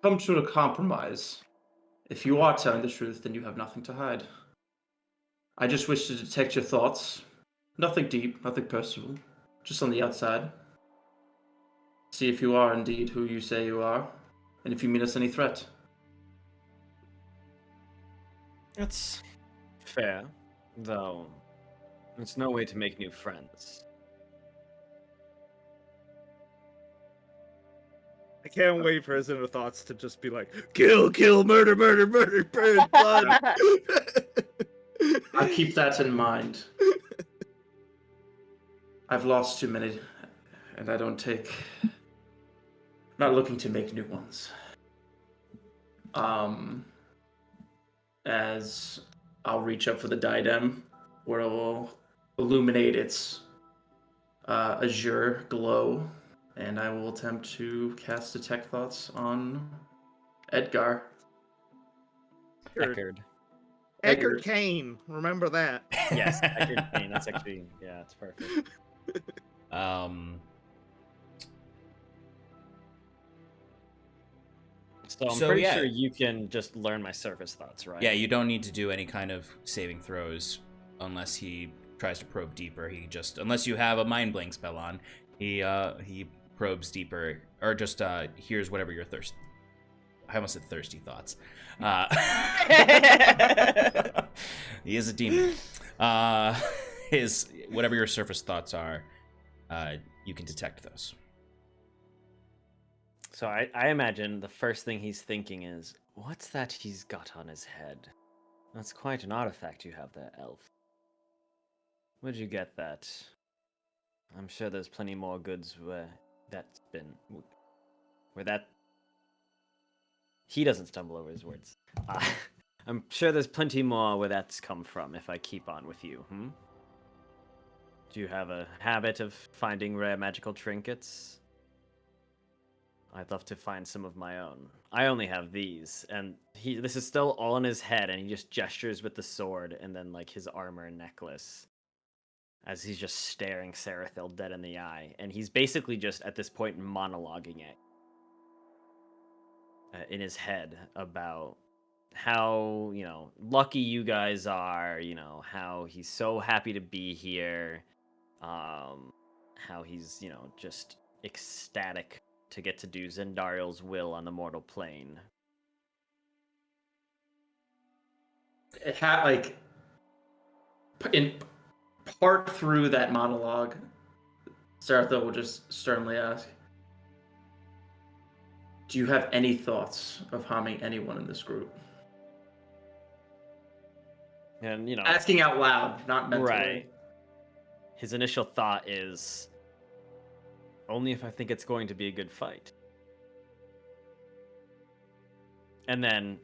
Come to a compromise. If you are telling the truth, then you have nothing to hide. I just wish to detect your thoughts. Nothing deep, nothing personal. Just on the outside. See if you are indeed who you say you are, and if you mean us any threat. That's fair, though it's no way to make new friends. I can't wait for his inner thoughts to just be like, kill, murder, burn, blood. I keep that in mind. I've lost too many, and I don't take... not looking to make new ones. As I'll reach up for the diadem, where it will illuminate its azure glow, and I will attempt to cast Detect Thoughts on Edgar. Eckard Kane, remember that. Yes, Eckard Kane. That's actually, yeah, it's perfect. So I'm pretty sure you can just learn my surface thoughts, right? Yeah, you don't need to do any kind of saving throws unless he tries to probe deeper. Unless you have a mind blank spell on, he probes deeper or just hears whatever your thirst. I almost said thirsty thoughts. He is a demon. His whatever your surface thoughts are, you can detect those. So I imagine the first thing he's thinking is, what's that he's got on his head? That's quite an artifact you have there, elf. Where'd you get that? I'm sure there's plenty more goods where that's been... Where that... He doesn't stumble over his words. I'm sure there's plenty more where that's come from if I keep on with you, Do you have a habit of finding rare magical trinkets? I'd love to find some of my own. I only have these, and this is still all in his head, and he just gestures with the sword and then like his armor and necklace as he's just staring Sarathil dead in the eye, and he's basically just at this point monologuing it in his head about how, lucky you guys are, how he's so happy to be here, how he's, just ecstatic to get to do Zendariel's will on the mortal plane. It had in part through that monologue, Sarathil will just sternly ask, do you have any thoughts of harming anyone in this group? And, asking out loud, not mentally. Right. His initial thought is, only if I think it's going to be a good fight. And then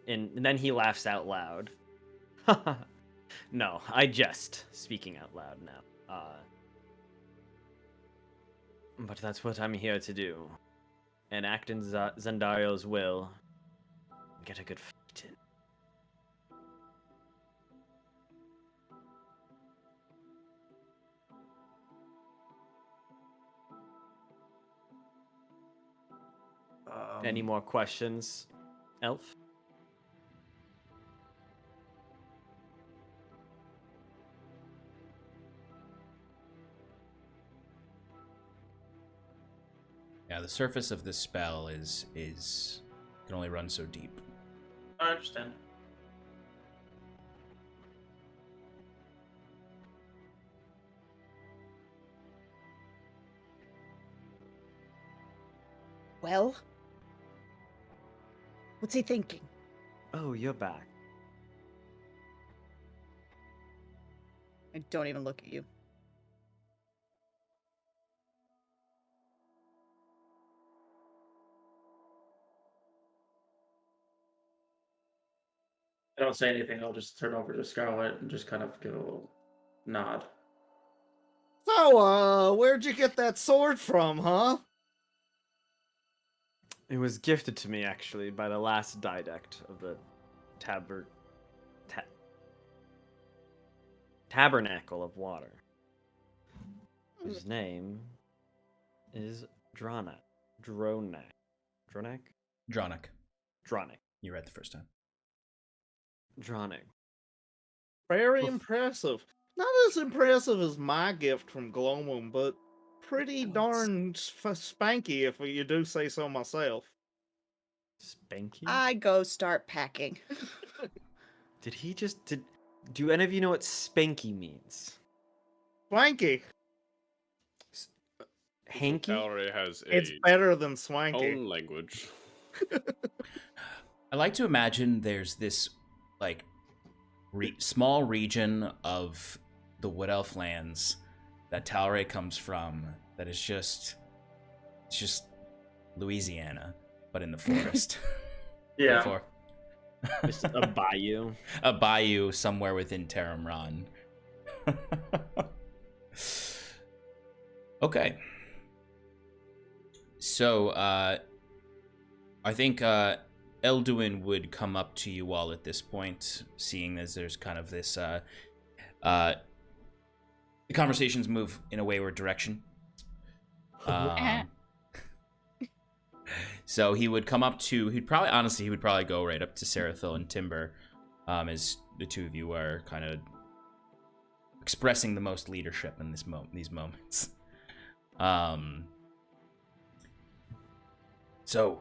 he laughs out loud. No, I jest, speaking out loud now. But that's what I'm here to do. Enact in Zendario's will. Get a good fight in. Any more questions, Elf? Yeah, the surface of this spell is can only run so deep. I understand. Well, what's he thinking? Oh, you're back. I don't even look at you. I don't say anything. I'll just turn over to Scarlet and just kind of give a little nod. So, where'd you get that sword from, huh? It was gifted to me, actually, by the last didact of the Tabernacle of Water. His name is Dronak. Dronak. You're right the first time. Dronak. Very impressive. Not as impressive as my gift from Gloamum, but pretty darn spanky if you do say so myself. Spanky? I go start packing. Do any of you know what spanky means? Swanky. Hanky? Tal'Rai has It's better than swanky. own language. I like to imagine there's this like small region of the Wood Elf lands that Tal'Rai comes from that is just Louisiana, but in the forest. Yeah. Just a bayou. A bayou somewhere within Taramran. Okay. So, I think Elduin would come up to you all at this point, seeing as there's kind of this, the conversations move in a wayward direction. So he would come up to, he would probably go right up to Sarathil and Timber, as the two of you are kind of expressing the most leadership in these moments. So,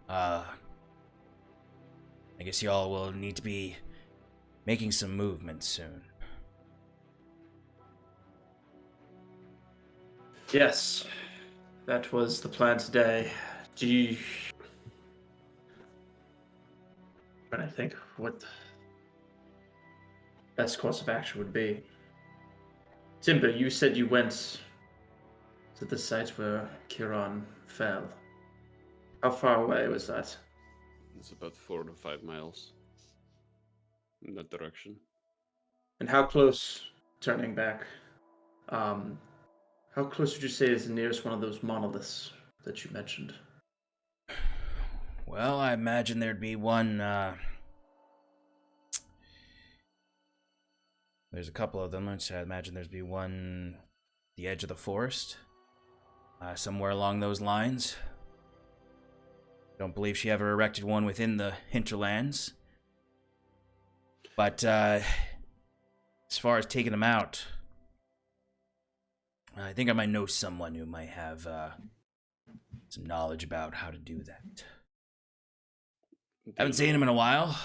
I guess y'all will need to be making some movement soon. Yes, that was the plan today. Do you... trying to think what the best course of action would be. Timber, you said you went to the site where Kiran fell. How far away was that? It's about 4 to 5 miles in that direction. And how close, turning back, how close would you say is the nearest one of those monoliths that you mentioned? Well, I imagine there'd be one, there's a couple of them. I imagine there'd be one at the edge of the forest. Somewhere along those lines. Don't believe she ever erected one within the hinterlands. But, as far as taking them out, I think I might know someone who might have, some knowledge about how to do that. Haven't seen him in a while.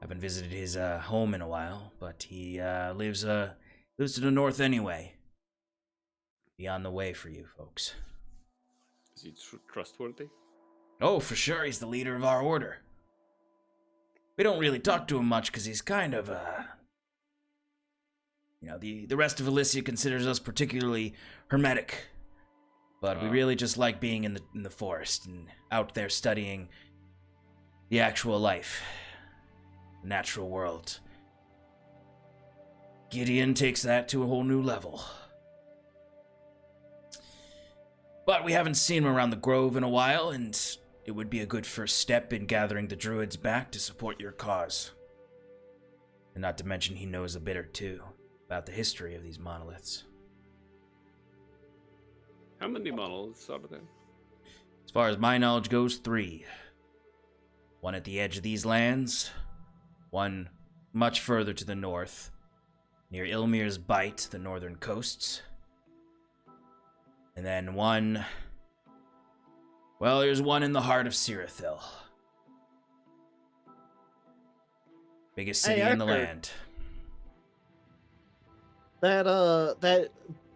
Haven't visited his home in a while, but he lives to the north anyway. Be on the way for you folks. Is he trustworthy? Oh, for sure, he's the leader of our order. We don't really talk to him much because he's kind of the rest of Elysia considers us particularly hermetic. But we really just like being in the forest and out there studying the actual life, the natural world. Gideon takes that to a whole new level. But we haven't seen him around the grove in a while, and it would be a good first step in gathering the druids back to support your cause. And not to mention he knows a bit or two about the history of these monoliths. How many monoliths are there? As far as my knowledge goes, 3. One at the edge of these lands, one much further to the north, near Ilmir's Bight, the northern coasts. And then one... well, there's one in the heart of Sarathil. Biggest city in the land. That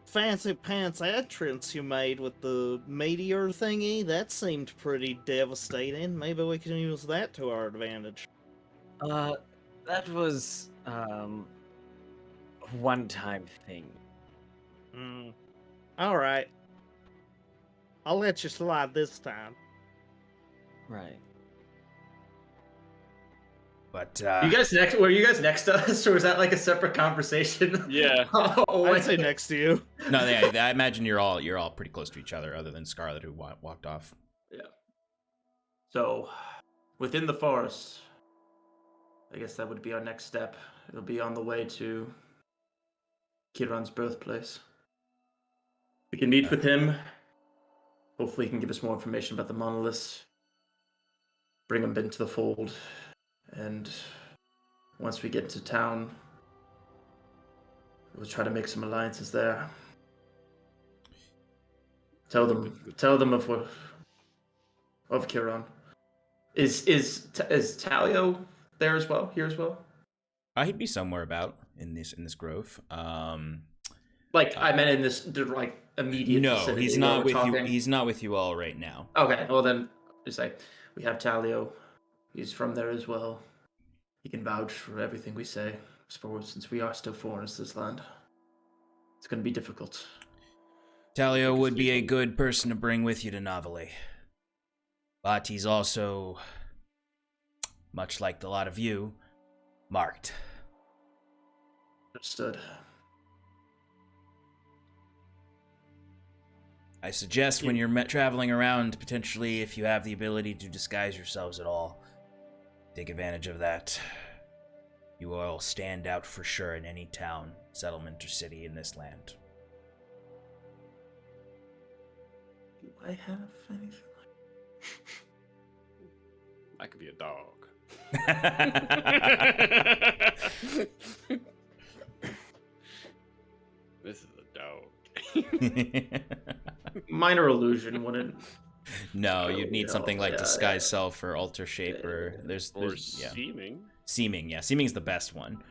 fancy pants entrance you made with the meteor thingy, that seemed pretty devastating. Maybe we can use that to our advantage. That was one-time thing. All right. I'll let you slide this time. Right. But, You guys next? Were you guys next to us, or was that like a separate conversation? Yeah. I'd say next to you. no, I imagine you're all pretty close to each other, other than Scarlet, who walked off. Yeah. So, within the forest, I guess that would be our next step. It'll be on the way to Kiran's birthplace. We can meet with him. Hopefully, he can give us more information about the monoliths. Bring him into the fold. And once we get to town, we'll try to make some alliances there. Tell them of Kiran. Is Talio there as well? Here as well? He'd be somewhere about in this grove. I meant in this like immediate. No, vicinity he's while not we're with talking. you. He's not with you all right now. Okay, well then, just like we have Talio. He's from there as well. He can vouch for everything we say. Since we are still foreigners to this land, it's going to be difficult. Talio would be a good person to bring with you to Novelli. But he's also, much like a lot of you, marked. Understood. I suggest when you're traveling around, potentially, if you have the ability to disguise yourselves at all, take advantage of that. You will stand out for sure in any town, settlement, or city in this land. Do I have anything like could be a dog. This is a dog. Minor illusion wouldn't. No, you'd need something like Yeah, disguise self or alter shape, or there's Or yeah. seeming Seeming, yeah. Seeming's the best one.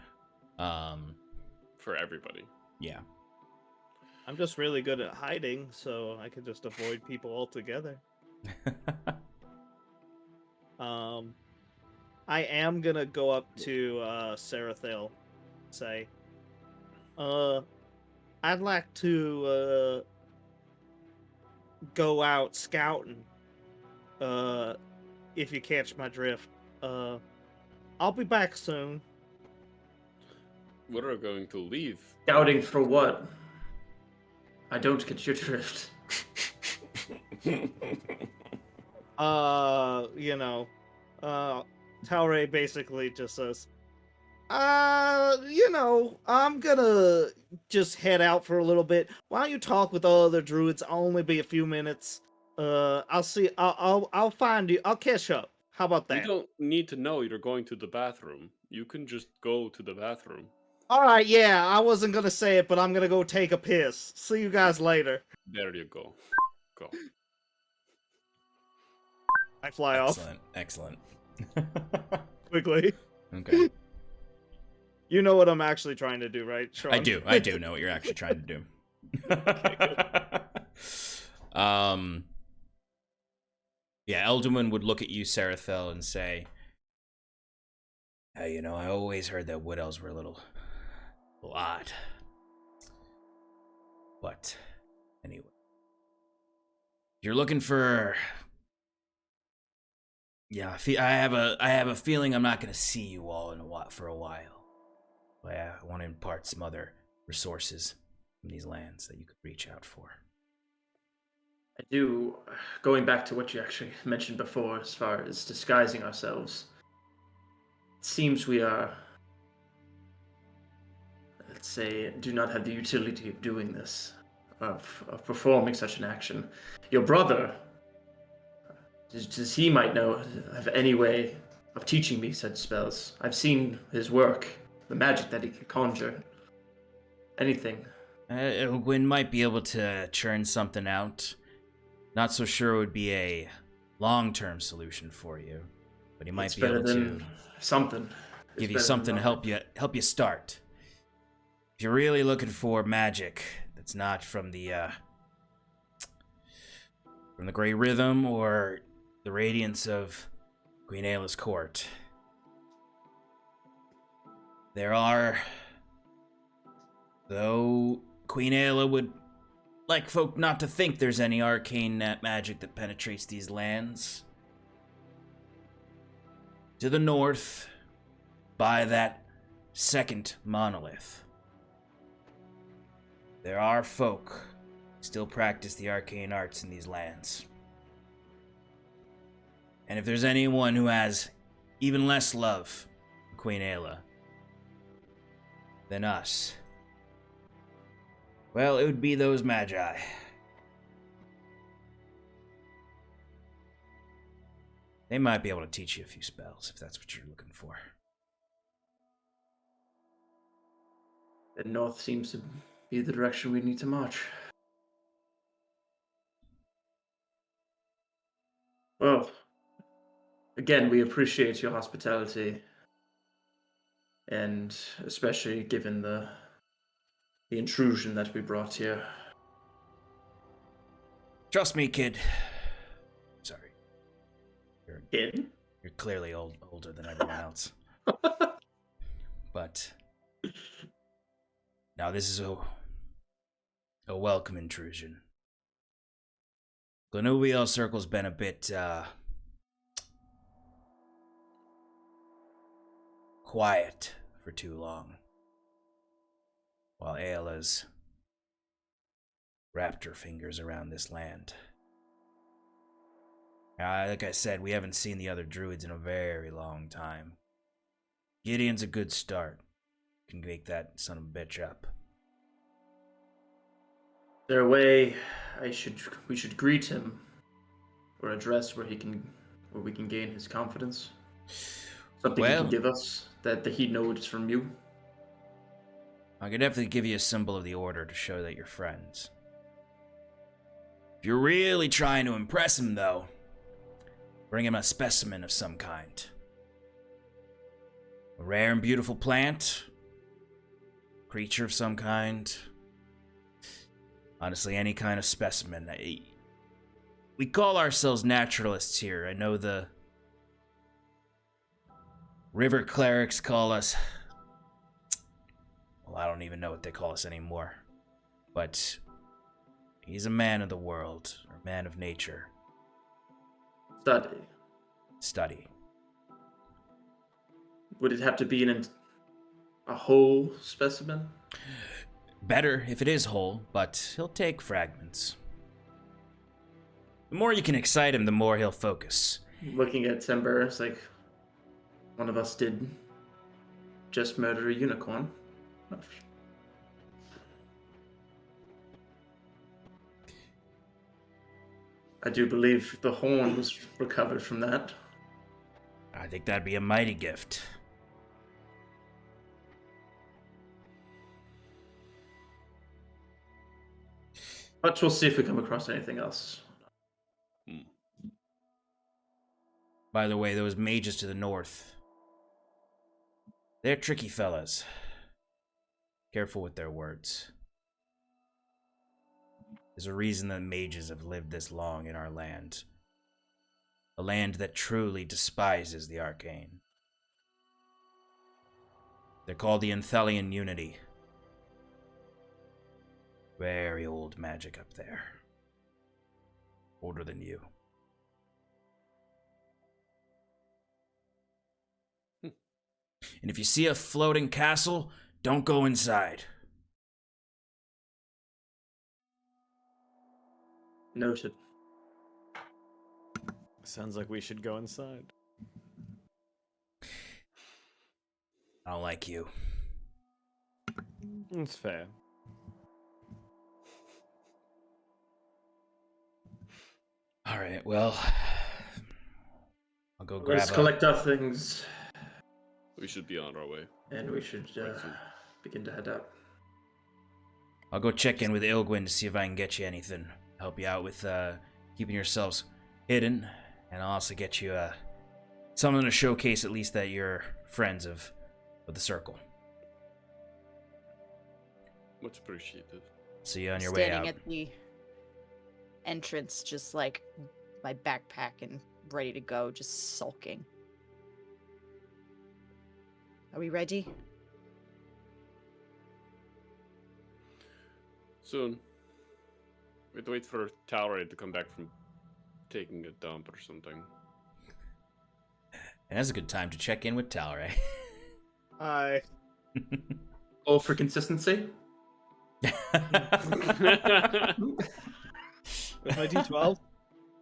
for everybody. Yeah. I'm just really good at hiding, so I could just avoid people altogether. I am gonna go up to Sarathil, say, I'd like to go out scouting. If you catch my drift. I'll be back soon. We're going to leave. Scouting for what? I don't get your drift. Talray basically just says, I'm gonna just head out for a little bit. Why don't you talk with the other druids? I'll only be a few minutes. I'll find you. I'll catch up. How about We that? don't need to know you're going to the bathroom. You can just go to the bathroom. All right, yeah, I wasn't gonna say it, but I'm gonna go take a piss. See you guys later. There you go. Go. I fly Excellent. off quickly. Okay. You know what I'm actually trying to do, right, Sean? I do know what you're actually trying to do. Yeah, Eldwin would look at you, Sarathil, and say, I always heard that wood elves were a little odd. But anyway, if you're looking for, yeah, I have a feeling I'm not gonna see you all for a while. But I want to impart some other resources from these lands that you could reach out for. I do, going back to what you actually mentioned before, as far as disguising ourselves, it seems we are, let's say, do not have the utility of doing this, of performing such an action. Your brother, does he might have any way of teaching me such spells? I've seen his work, the magic that he can conjure. Anything. Gwyn might be able to churn something out. Not so sure it would be a long-term solution for you, but he might be able to something. Give you something to help you start. If you're really looking for magic that's not from the Grey Rhythm or the radiance of Queen Ayla's court, there are, though Queen Ayla would like folk not to think there's any arcane magic that penetrates these lands. To the north, by that second monolith, there are folk who still practice the arcane arts in these lands. And if there's anyone who has even less love for Queen Ayla than us, well, it would be those magi. They might be able to teach you a few spells, if that's what you're looking for. The north seems to be the direction we need to march. Well, again, we appreciate your hospitality, and especially given the intrusion that we brought here. Trust me, kid. Sorry. Kid? You're clearly older than everyone else. But now this is a welcome intrusion. Glenuviel Circle's been a bit quiet for too long, while Ayla's wrapped her fingers around this land. Like I said, we haven't seen the other druids in a very long time. Gideon's a good start. Can wake that son of a bitch up. Is there a way we should greet him, or address where he can where we can gain his confidence? Something you Well, can give us that he knows it's from you? I could definitely give you a symbol of the order to show that you're friends. If you're really trying to impress him, though, bring him a specimen of some kind. A rare and beautiful plant, creature of some kind. Honestly, any kind of specimen. We call ourselves naturalists here. I know the river clerics call us... Well, I don't even know what they call us anymore. But he's a man of the world, or man of nature. Study. Would it have to be a whole specimen? Better if it is whole, but he'll take fragments. The more you can excite him, the more he'll focus. Looking at Timber, it's like one of us did just murder a unicorn. I do believe the horn was recovered from that. I think that'd be a mighty gift. But we'll see if we come across anything else. By the way, those mages to the north, they're tricky fellas. Careful with their words. There's a reason that mages have lived this long in our land. A land that truly despises the arcane. They're called the Anthelian Unity. Very old magic up there. Older than you. And if you see a floating castle, don't go inside. Noted. Sounds like we should go inside. I don't like you. It's fair. Alright, well... I'll go grab Let's collect our things. We should be on our way. And we should begin to head out. I'll go check in with Ilgwyn to see if I can get you anything. Help you out with keeping yourselves hidden. And I'll also get you something to showcase at least that you're friends of the circle. Much appreciated. See you on your way out. Standing at the entrance, just like my backpack and ready to go, just sulking. Are we ready? Soon. We have to wait for Talray to come back from taking a dump or something. And that's a good time to check in with Talray. Hi. All for consistency? With my D12?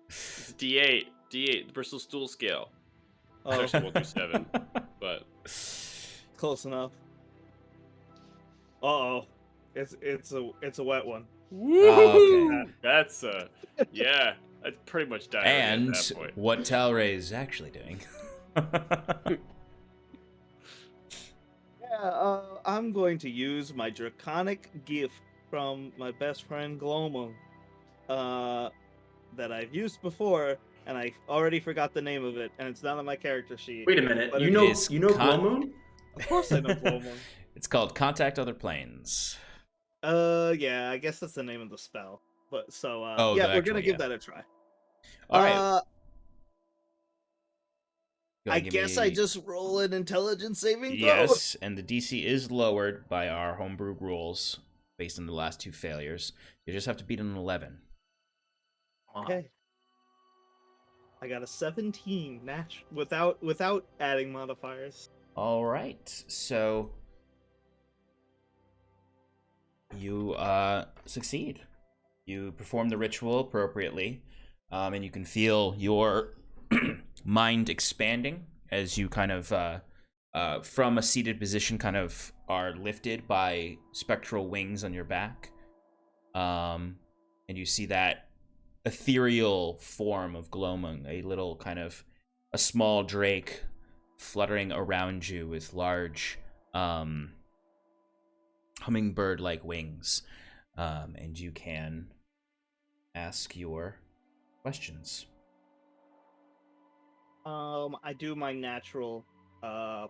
It's D8. D8, the Bristol Stool Scale. Oh, Actually, we'll do 7. But close enough. Uh-oh. It's a wet one. Oh, okay. That's yeah, that's pretty much diarrhea And at that point. what Talray is actually doing. Yeah, I'm going to use my draconic gift from my best friend Glomon, that I've used before, and I already forgot the name of it, and it's not on my character sheet. Wait a minute. But You it know is Blow Moon? Of course I know Glomon. It's called Contact Other Planes. Yeah, I guess that's the name of the spell. But so, Oh, yeah, the we're actual- gonna give yeah. that a try. All right. Go I ahead, give guess me- I just roll an intelligence saving throw. Yes, and the DC is lowered by our homebrew rules based on the last 2 failures. You just have to beat an 11. Okay. I got a 17 without adding modifiers. All right, so you succeed. You perform the ritual appropriately, and you can feel your mind expanding as you kind of, from a seated position, kind of are lifted by spectral wings on your back. And you see that ethereal form of Glomung, a little kind of a small drake fluttering around you with large hummingbird-like wings, and you can ask your questions. I do my natural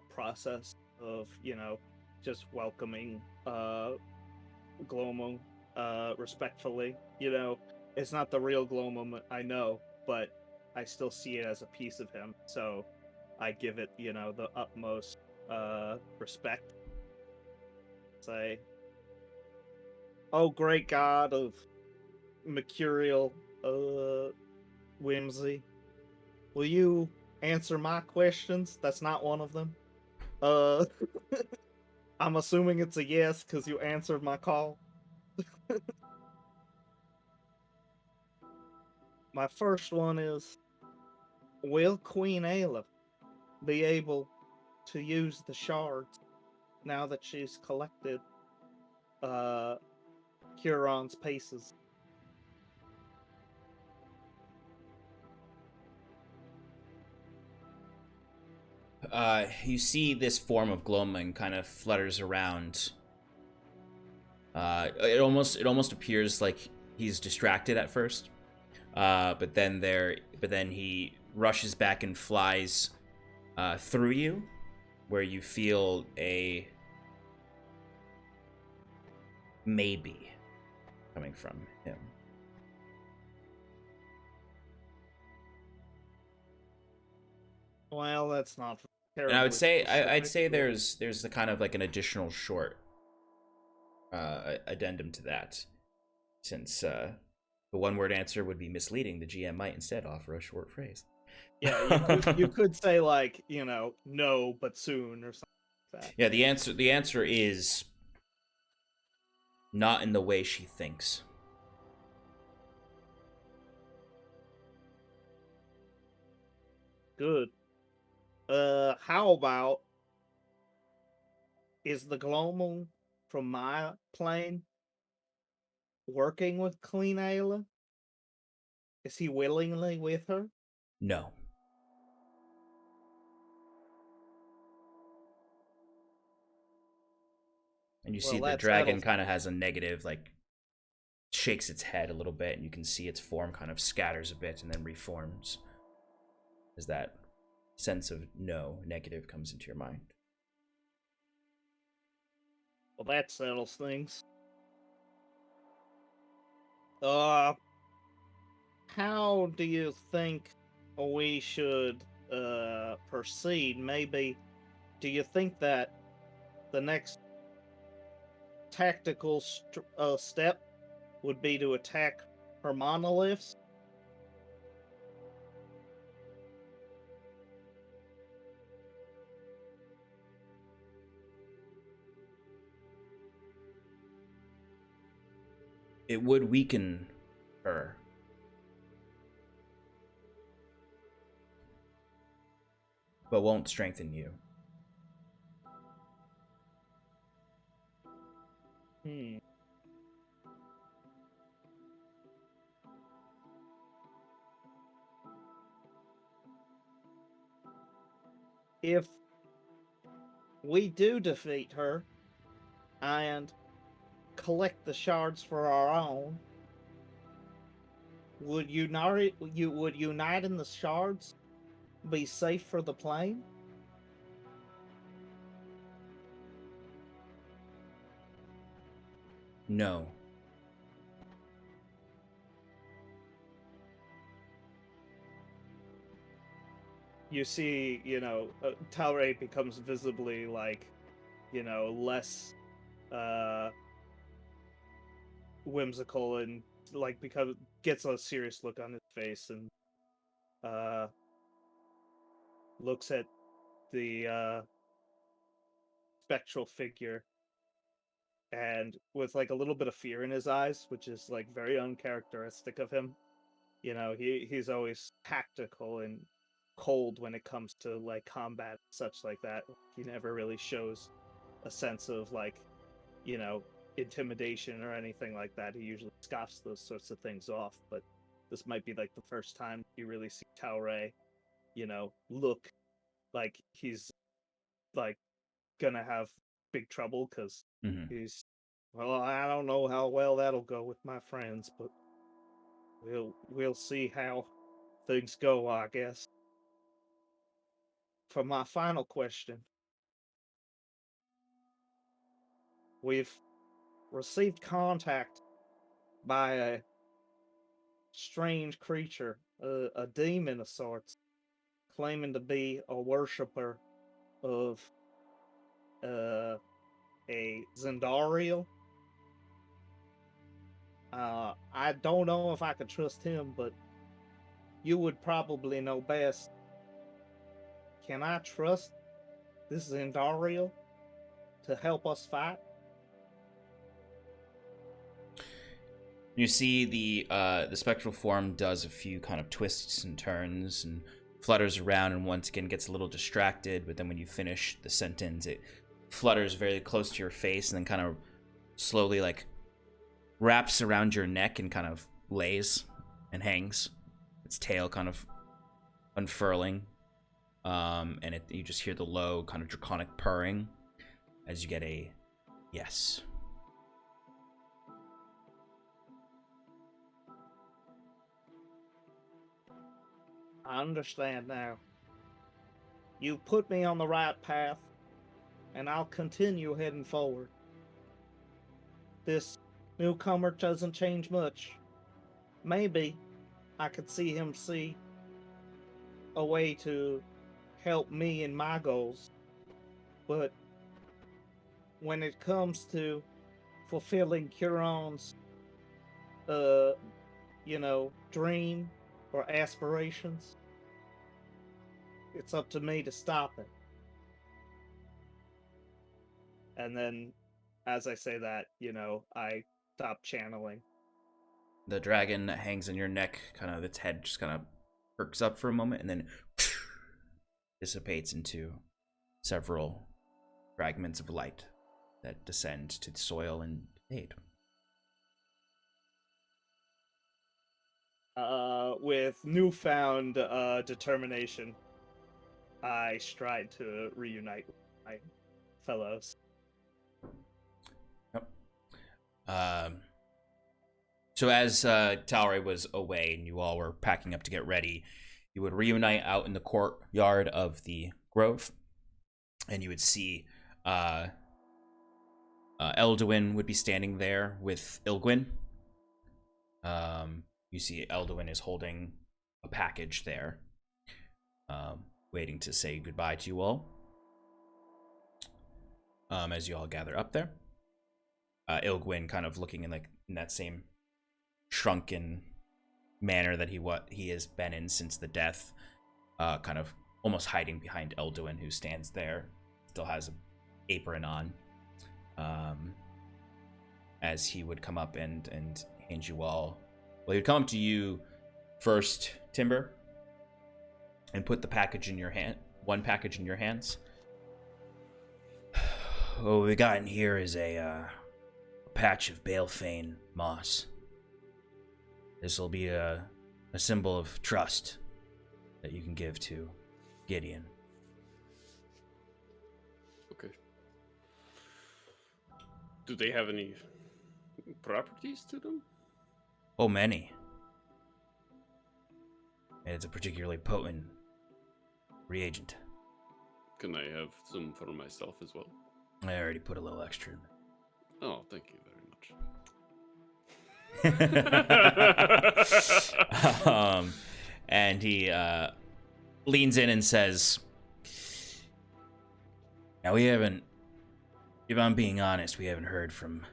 process of, just welcoming Glomum respectfully. It's not the real Glomum, I know, but I still see it as a piece of him, so I give it, the utmost respect. Say, oh great god of mercurial whimsy, will you answer my questions? That's not one of them. I'm assuming it's a yes because you answered my call. My first one is, will Queen Ayla be able to use the shards now that she's collected Huron's pieces? You see this form of gloaming kind of flutters around. It almost appears like he's distracted at first, but then he rushes back and flies through you, where you feel a maybe coming from him. Well, that's not And I would say I'd say specific, there's the kind of like an additional short addendum to that, since the one-word answer would be misleading. The GM might instead offer a short phrase. Yeah, you could say like, no, but soon or something like that. Yeah, the answer is not in the way she thinks. Good. How about, is the Glomon from my plane working with Queen Ayla? Is he willingly with her? No. And you see Well, the that dragon settles. kind of has a negative, like, shakes its head a little bit, and you can see its form kind of scatters a bit and then reforms as that sense of no, negative comes into your mind. Well, that settles things. How do you think we should proceed? Maybe, do you think that the next tactical step would be to attack her monoliths? It would weaken her, but won't strengthen you. If we do defeat her and collect the shards for our own, would uniting the shards be safe for the plane? No. You see, Talray becomes visibly like, less whimsical, and like gets a serious look on his face, and looks at the spectral figure, and with like a little bit of fear in his eyes, which is like very uncharacteristic of him. He's always tactical and cold when it comes to like combat, such like that. He never really shows a sense of like, intimidation or anything like that. He usually scoffs those sorts of things off, but this might be like the first time you really see Talray look like he's like gonna have big trouble because he's I don't know how well that'll go with my friends, but we'll see how things go, I guess. For my final question, we've received contact by a strange creature, a demon of sorts, claiming to be a worshiper of a Zendariel. I don't know if I could trust him, but you would probably know best. Can I trust this Zendariel to help us fight? You see the spectral form does a few kind of twists and turns and flutters around, and once again gets a little distracted, but then when you finish the sentence, it flutters very close to your face and then kind of slowly like wraps around your neck and kind of lays and hangs, its tail kind of unfurling, and you just hear the low kind of draconic purring as you get a yes. I understand now. You put me on the right path, and I'll continue heading forward. This newcomer doesn't change much. Maybe I could see him see a way to help me in my goals. But when it comes to fulfilling Curon's, dream or aspirations, it's up to me to stop it. And then, as I say that, I stop channeling. The dragon that hangs on your neck, kind of its head just kind of perks up for a moment and then dissipates into several fragments of light that descend to the soil and fade. With newfound determination, I strive to reunite with my fellows. Yep. So as Talray was away and you all were packing up to get ready, you would reunite out in the courtyard of the grove, and you would see Elduin would be standing there with Ilgwyn. You see Elduin is holding a package there, waiting to say goodbye to you all. As you all gather up there, Ilgwyn kind of looking in that same shrunken manner that he has been in since the death, kind of almost hiding behind Elduin, who stands there, still has an apron on, as he would come up and hand you all. Well, he'd come up to you first, Timber, and put the package in your hand. One package in your hands. What we got in here is a patch of Balefane moss. This will be a symbol of trust that you can give to Gideon. Okay. Do they have any properties to them? Oh, many. And it's a particularly potent reagent. Can I have some for myself as well? I already put a little extra in there. Oh, thank you very much. And he leans in and says, now if I'm being honest, we haven't heard from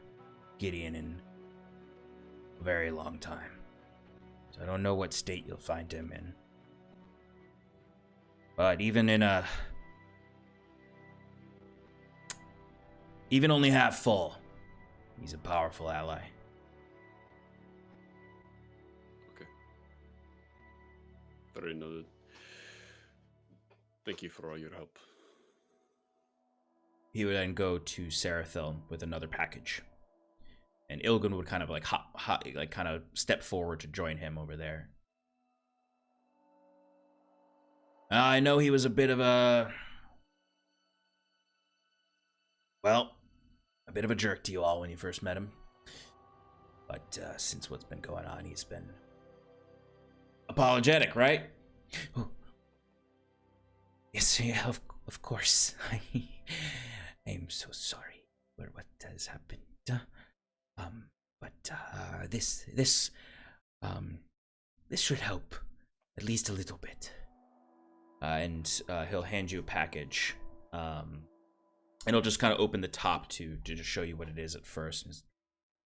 Gideon in a very long time. So I don't know what state you'll find him in. But even only half full, he's a powerful ally. Okay. Very noted. Thank you for all your help. He would then go to Sarathil with another package. And Ilgun would kind of kind of step forward to join him over there. I know he was a bit of a... Well, a bit of a jerk to you all when you first met him. But since what's been going on, he's been apologetic, right? Yes, yeah, of course. I'm so sorry for what has happened. But this should help, at least a little bit. And he'll hand you a package. And he'll just kind of open the top to just show you what it is at first. It's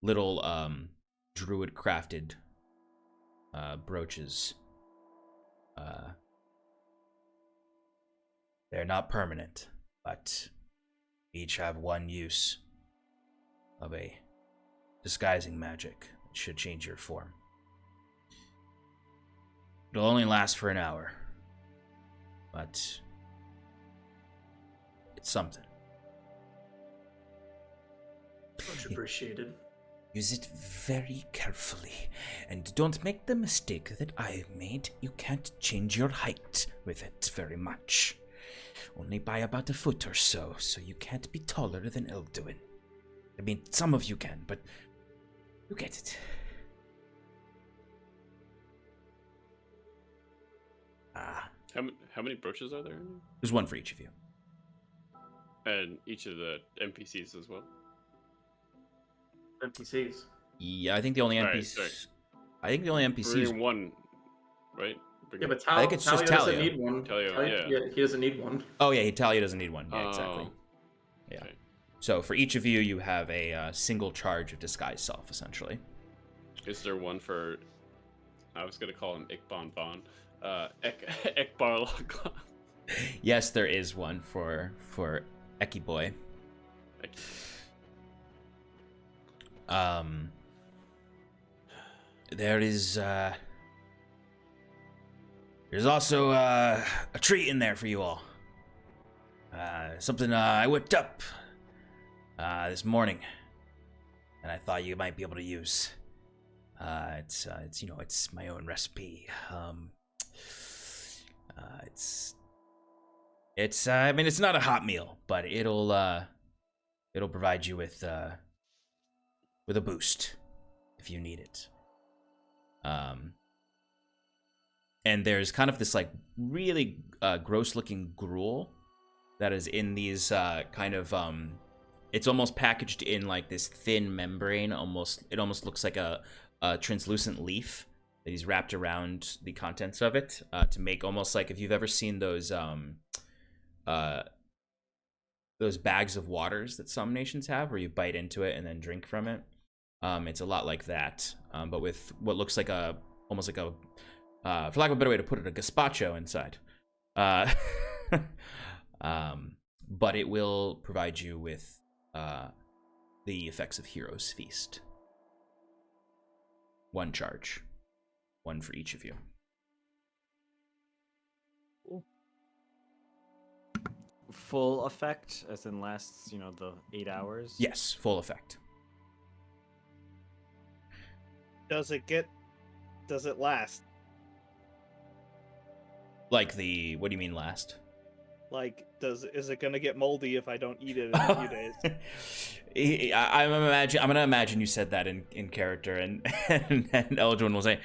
little druid crafted brooches. They're not permanent, but each have one use of a disguising magic that should change your form. It'll only last for an hour, but it's something. Much appreciated. Use it very carefully, and don't make the mistake that I made. You can't change your height with it very much. Only by about a foot or so, so you can't be taller than Elduin. I mean, some of you can, but you get it. How many brooches are there? There's one for each of you. And each of the NPCs as well? NPCs. Yeah, I think the only Alright, NPCs. sorry. I think the only We're NPCs. doing one, right? Yeah, but I think it's just doesn't Talio. need one. Talio, yeah. He doesn't need one. Oh yeah, Talia doesn't need one. Yeah, exactly. Oh, Yeah. okay. So for each of you, you have a single charge of disguise self, essentially. Is there one for? I was gonna call him Ikbon Bon. Ekbar Laglan. Yes, there is one for Eki Boy. There's also a treat in there for you all. Something I whipped up this morning, and I thought you might be able to use. It's my own recipe. I mean, it's not a hot meal, but it'll provide you with a boost if you need it. And there's kind of this like really gross looking gruel that is in these it's almost packaged in like this thin membrane. It almost looks like a translucent leaf that he's wrapped around the contents of it to make almost like, if you've ever seen those bags of waters that some nations have, where you bite into it and then drink from it. It's a lot like that, but with what looks like almost like a, for lack of a better way to put it, a gazpacho inside. But it will provide you with the effects of Hero's Feast. One charge. One for each of you. Full effect, as in lasts, the 8 hours? Yes, full effect. Does it last? Like what do you mean last? Like, is it gonna get moldy if I don't eat it in a few days? I'm gonna imagine you said that in character, and Eldrin will say,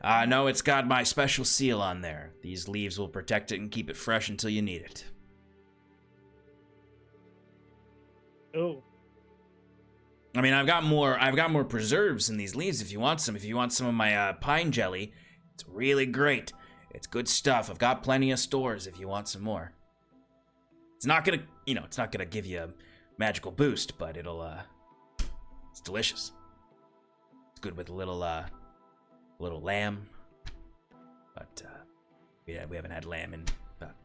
"No, it's got my special seal on there. These leaves will protect it and keep it fresh until you need it." Oh. I mean, I've got more preserves in these leaves if you want some. If you want some of my pine jelly, it's really great. It's good stuff. I've got plenty of stores if you want some more. It's not gonna give you a magical boost, but it's delicious. It's good with a little lamb. But we haven't had lamb in about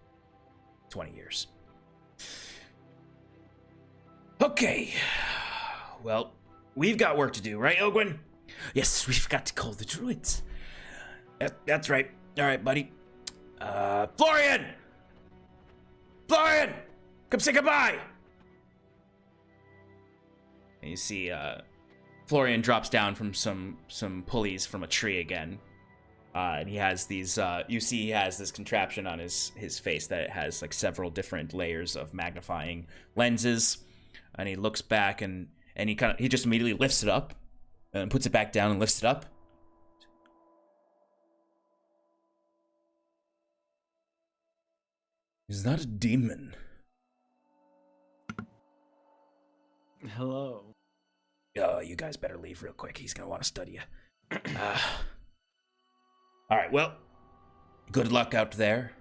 20 years. Okay. Well, we've got work to do, right, Ogwin? Yes, we've got to call the druids. That's right. All right, buddy. Florian! Florian! Come say goodbye! And you see, Florian drops down from some pulleys from a tree again. And he has these, you see he has this contraption on his face that has like several different layers of magnifying lenses. And he looks back and he just immediately lifts it up and puts it back down and lifts it up. Is that a demon? Hello. Oh, you guys better leave real quick. He's gonna want to study you. All right, well, good luck out there.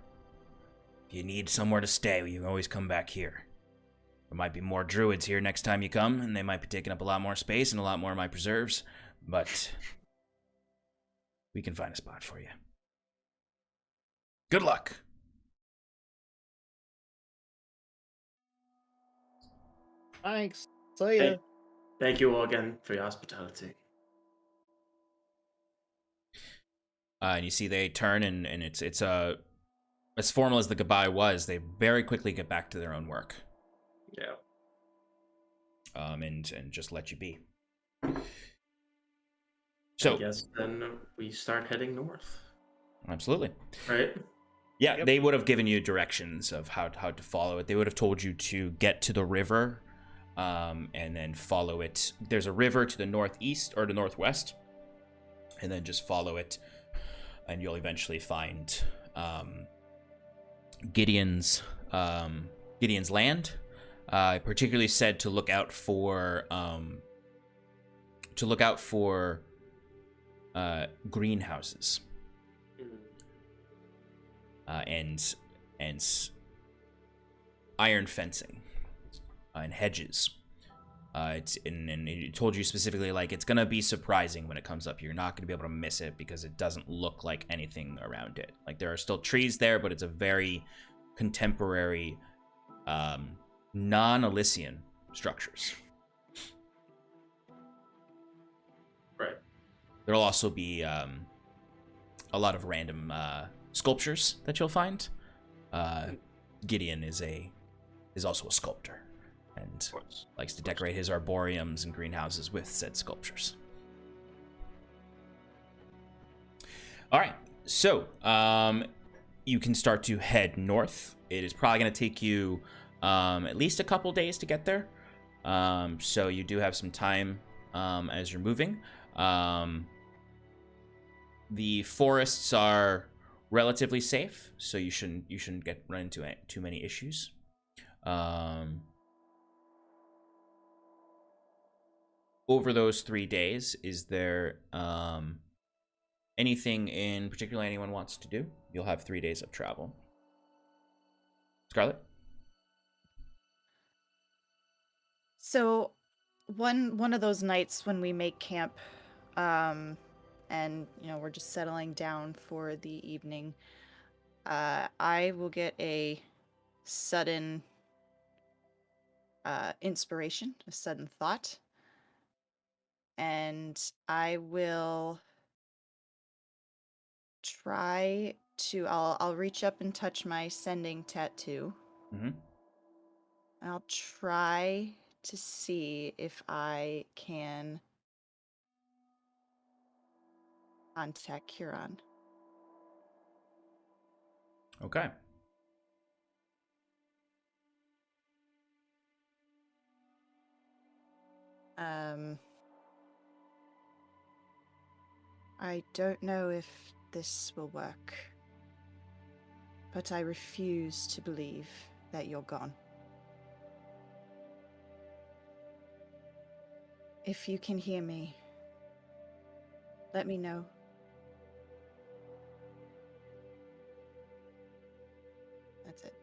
If you need somewhere to stay, you can always come back here. There might be more druids here next time you come, and they might be taking up a lot more space and a lot more of my preserves, but we can find a spot for you. Good luck. Thanks. See ya. Thank you all again for your hospitality. And you see they turn, and it's as formal as the goodbye was, they very quickly get back to their own work. Yeah. And just let you be. So I guess then we start heading north. Absolutely. Right? Yeah, Yep. They would have given you directions of how to follow it. They would have told you to get to the river, and then follow it. There's a river to the northeast or the northwest, and then just follow it, and you'll eventually find Gideon's land. Particularly said to look out for greenhouses. And iron fencing and hedges. And it told you specifically, like, it's gonna be surprising when it comes up. You're not gonna be able to miss it because it doesn't look like anything around it. Like, there are still trees there, but it's a very contemporary, non-Elysian structures. Right. There'll also be a lot of random sculptures that you'll find. Gideon is also a sculptor and likes to decorate his arboreums and greenhouses with said sculptures. All right, so you can start to head north. It is probably going to take you at least a couple days to get there. So you do have some time as you're moving. The forests are relatively safe, so you shouldn't run into too many issues. Over those 3 days, is there anything in particular anyone wants to do? You'll have 3 days of travel. Scarlett? So, one of those nights when we make camp, and we're just settling down for the evening, I will get a sudden inspiration, a sudden thought, and I will try to. I'll reach up and touch my sending tattoo. Mm-hmm. I'll try to see if I can contact Huron. Okay. I don't know if this will work, but I refuse to believe that you're gone. If you can hear me, let me know. That's it.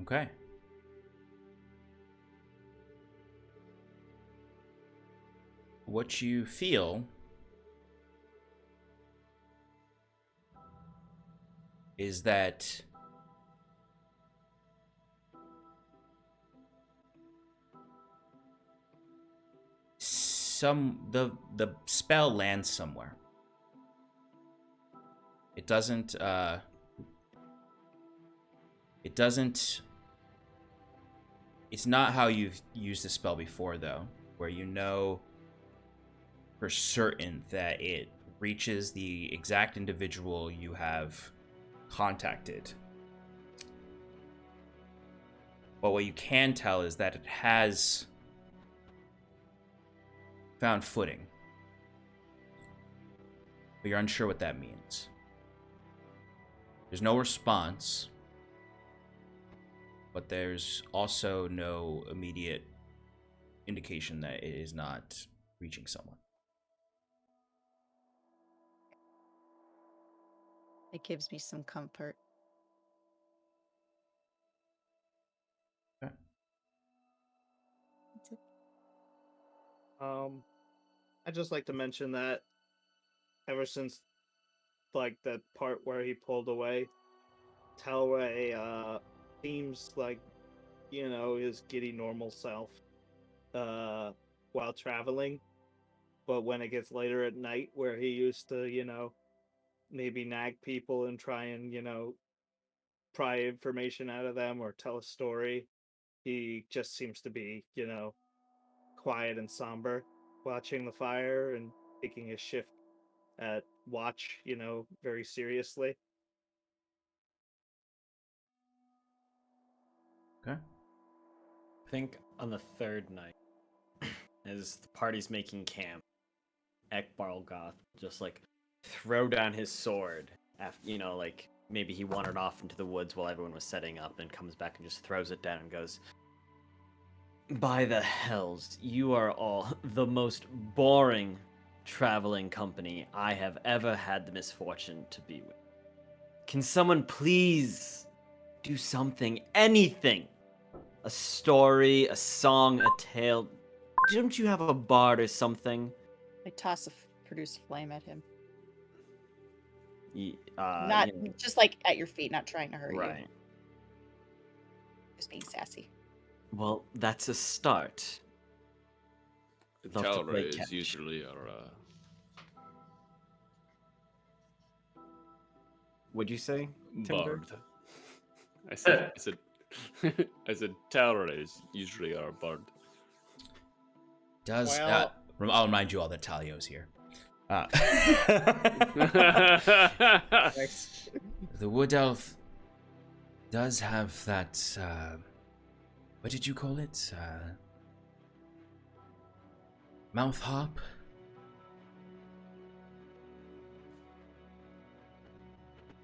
Okay. What you feel is that the spell lands somewhere. It doesn't it's not how you've used the spell before, though, where you know for certain that it reaches the exact individual you have contacted. But what you can tell is that it has found footing. But you're unsure what that means. There's no response, but there's also no immediate indication that it is not reaching someone. It gives me some comfort. Okay. That's it. I'd just like to mention that ever since like that part where he pulled away, Talray seems like, his giddy normal self while traveling. But when it gets later at night where he used to, maybe nag people and try and, pry information out of them or tell a story, he just seems to be, quiet and somber, watching the fire and taking his shift at watch, very seriously. Okay. I think on the third night, as the party's making camp, Ekbarlgoth just like throw down his sword after, like maybe he wandered off into the woods while everyone was setting up and comes back and just throws it down and goes, "By the hells, you are all the most boring traveling company I have ever had the misfortune to be with. Can someone please do something, anything? A story, a song, a tale? Don't you have a bard or something?" I toss a produce flame at him. Not Just like at your feet, not trying to hurt right. you. Just being sassy. Well, that's a start. Love to play Talray catch. is usually our. Would you say, Timber? Bard. I said Talray is usually our bard. Well- I'll remind you all that Talio's here. The wood elf does have that. What did you call it? Mouth harp.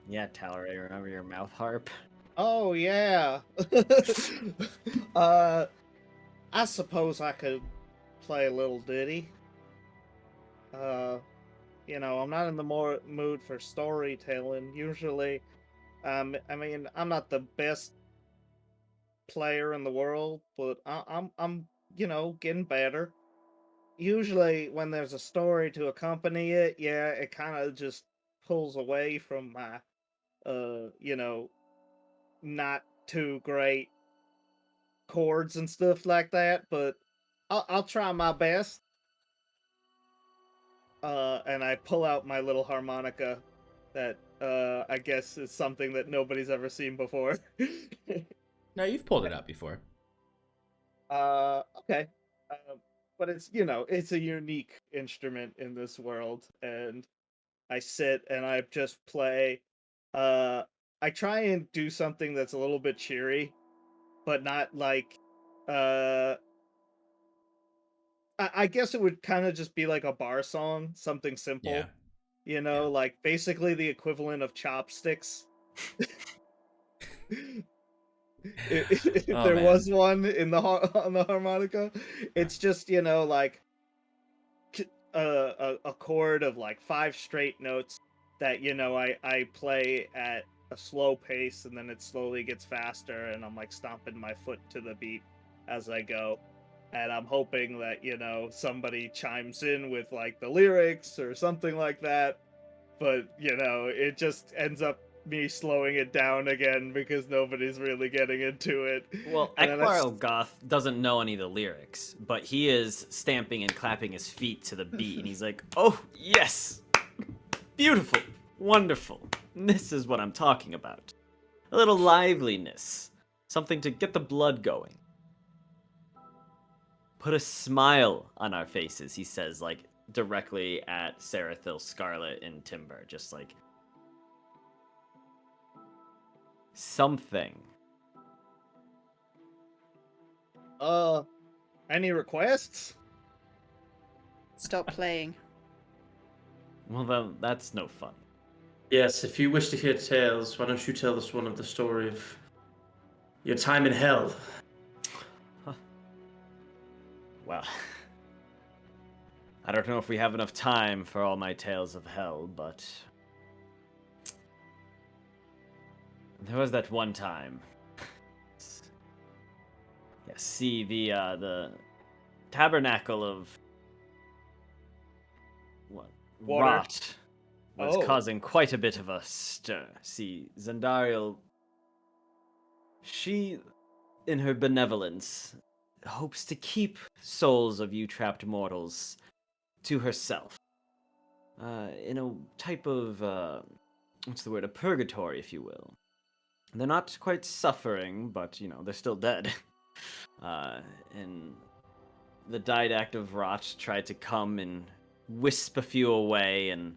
Yeah, Talray, remember your mouth harp? Oh yeah. I suppose I could play a little ditty. I'm not in the mood for storytelling usually. I'm not the best player in the world, but I'm getting better. Usually when there's a story to accompany it, yeah, it kind of just pulls away from my not too great chords and stuff like that, but I'll try my best. And I pull out my little harmonica that I guess is something that nobody's ever seen before. No, you've pulled it out before. Okay. But it's a unique instrument in this world, and I sit and I just play. I try and do something that's a little bit cheery, but not like I guess it would kind of just be like a bar song, something simple. Yeah. Like basically the equivalent of chopsticks. If there man. was one in on the harmonica, it's just like a chord of like 5 straight notes that I play at a slow pace, and then it slowly gets faster, and I'm like stomping my foot to the beat as I go. And I'm hoping that, somebody chimes in with like the lyrics or something like that. But, it just ends up me slowing it down again because nobody's really getting into it. Well, And then I Ekbarlgoth doesn't know any of the lyrics, but he is stamping and clapping his feet to the beat, and he's like, "Oh, yes! Beautiful! Wonderful! This is what I'm talking about. A little liveliness. Something to get the blood going. Put a smile on our faces," he says, like, directly at Sarathil, Scarlet, and Timber, just like something. Any requests? Stop playing. Well, then that's no fun. Yes, if you wish to hear tales, why don't you tell us one of the story of your time in hell? Well, I don't know if we have enough time for all my tales of hell, but there was that one time. Yeah, see the tabernacle of what Water. rot was Oh. causing quite a bit of a stir. See, Zendariel, she, in her benevolence, hopes to keep souls of you trapped mortals to herself. In a type of, what's the word, a purgatory, if you will. They're not quite suffering, but, they're still dead. And the didact of rot tried to come and wisp a few away, and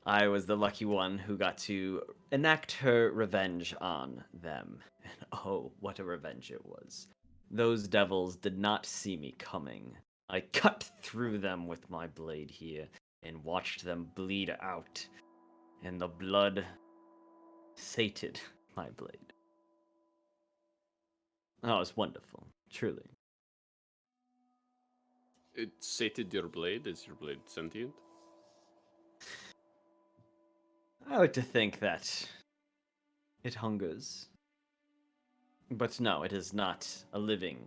I was the lucky one who got to enact her revenge on them. And oh, what a revenge it was. Those devils did not see me coming. I cut through them with my blade here and watched them bleed out, and the blood sated my blade. Oh, it was wonderful, truly. It sated your blade. Is your blade sentient? I like to think that it hungers. But no, it is not a living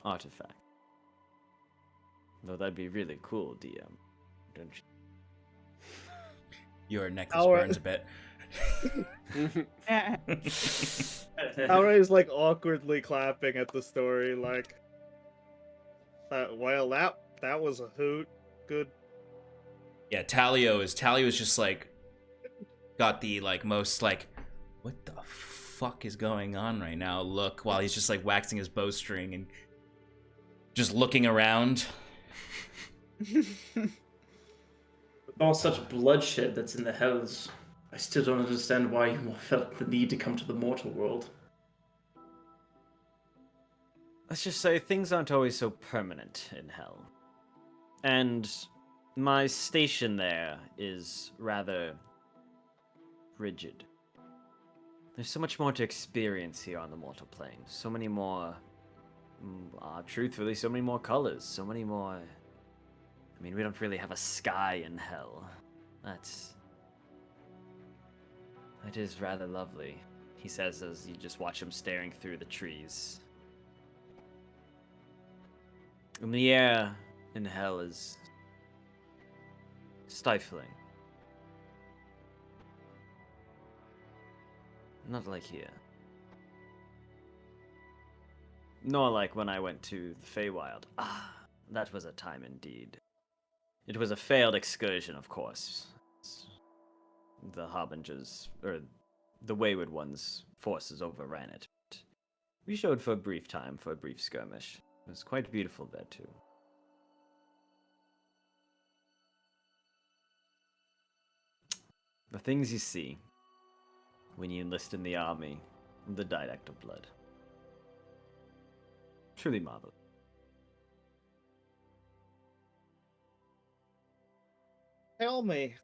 artifact. Though that'd be really cool, DM. Don't you? Your necklace Our- burns a bit. Alray's like awkwardly clapping at the story, like, well, that was a hoot. Good. Yeah, Talio is just like got the like most like, what the fuck is going on right now? Look, while he's just like waxing his bowstring and just looking around. With all such bloodshed that's in the hells, I still don't understand why you felt the need to come to the mortal world. Let's just say things aren't always so permanent in hell. And my station there is rather rigid. There's so much more to experience here on the mortal plane. So many more, truthfully, so many more colors. So many more. I mean, we don't really have a sky in hell. That is rather lovely, he says as you just watch him staring through the trees. And the air in hell is stifling. Not like here. Nor like when I went to the Feywild. Ah, that was a time indeed. It was a failed excursion, of course. The Harbingers, or the Wayward Ones' forces overran it. But we showed for a brief time, for a brief skirmish. It was quite beautiful there, too. The things you see when you enlist in the army, the didact of blood. Truly marvelous. Tell me,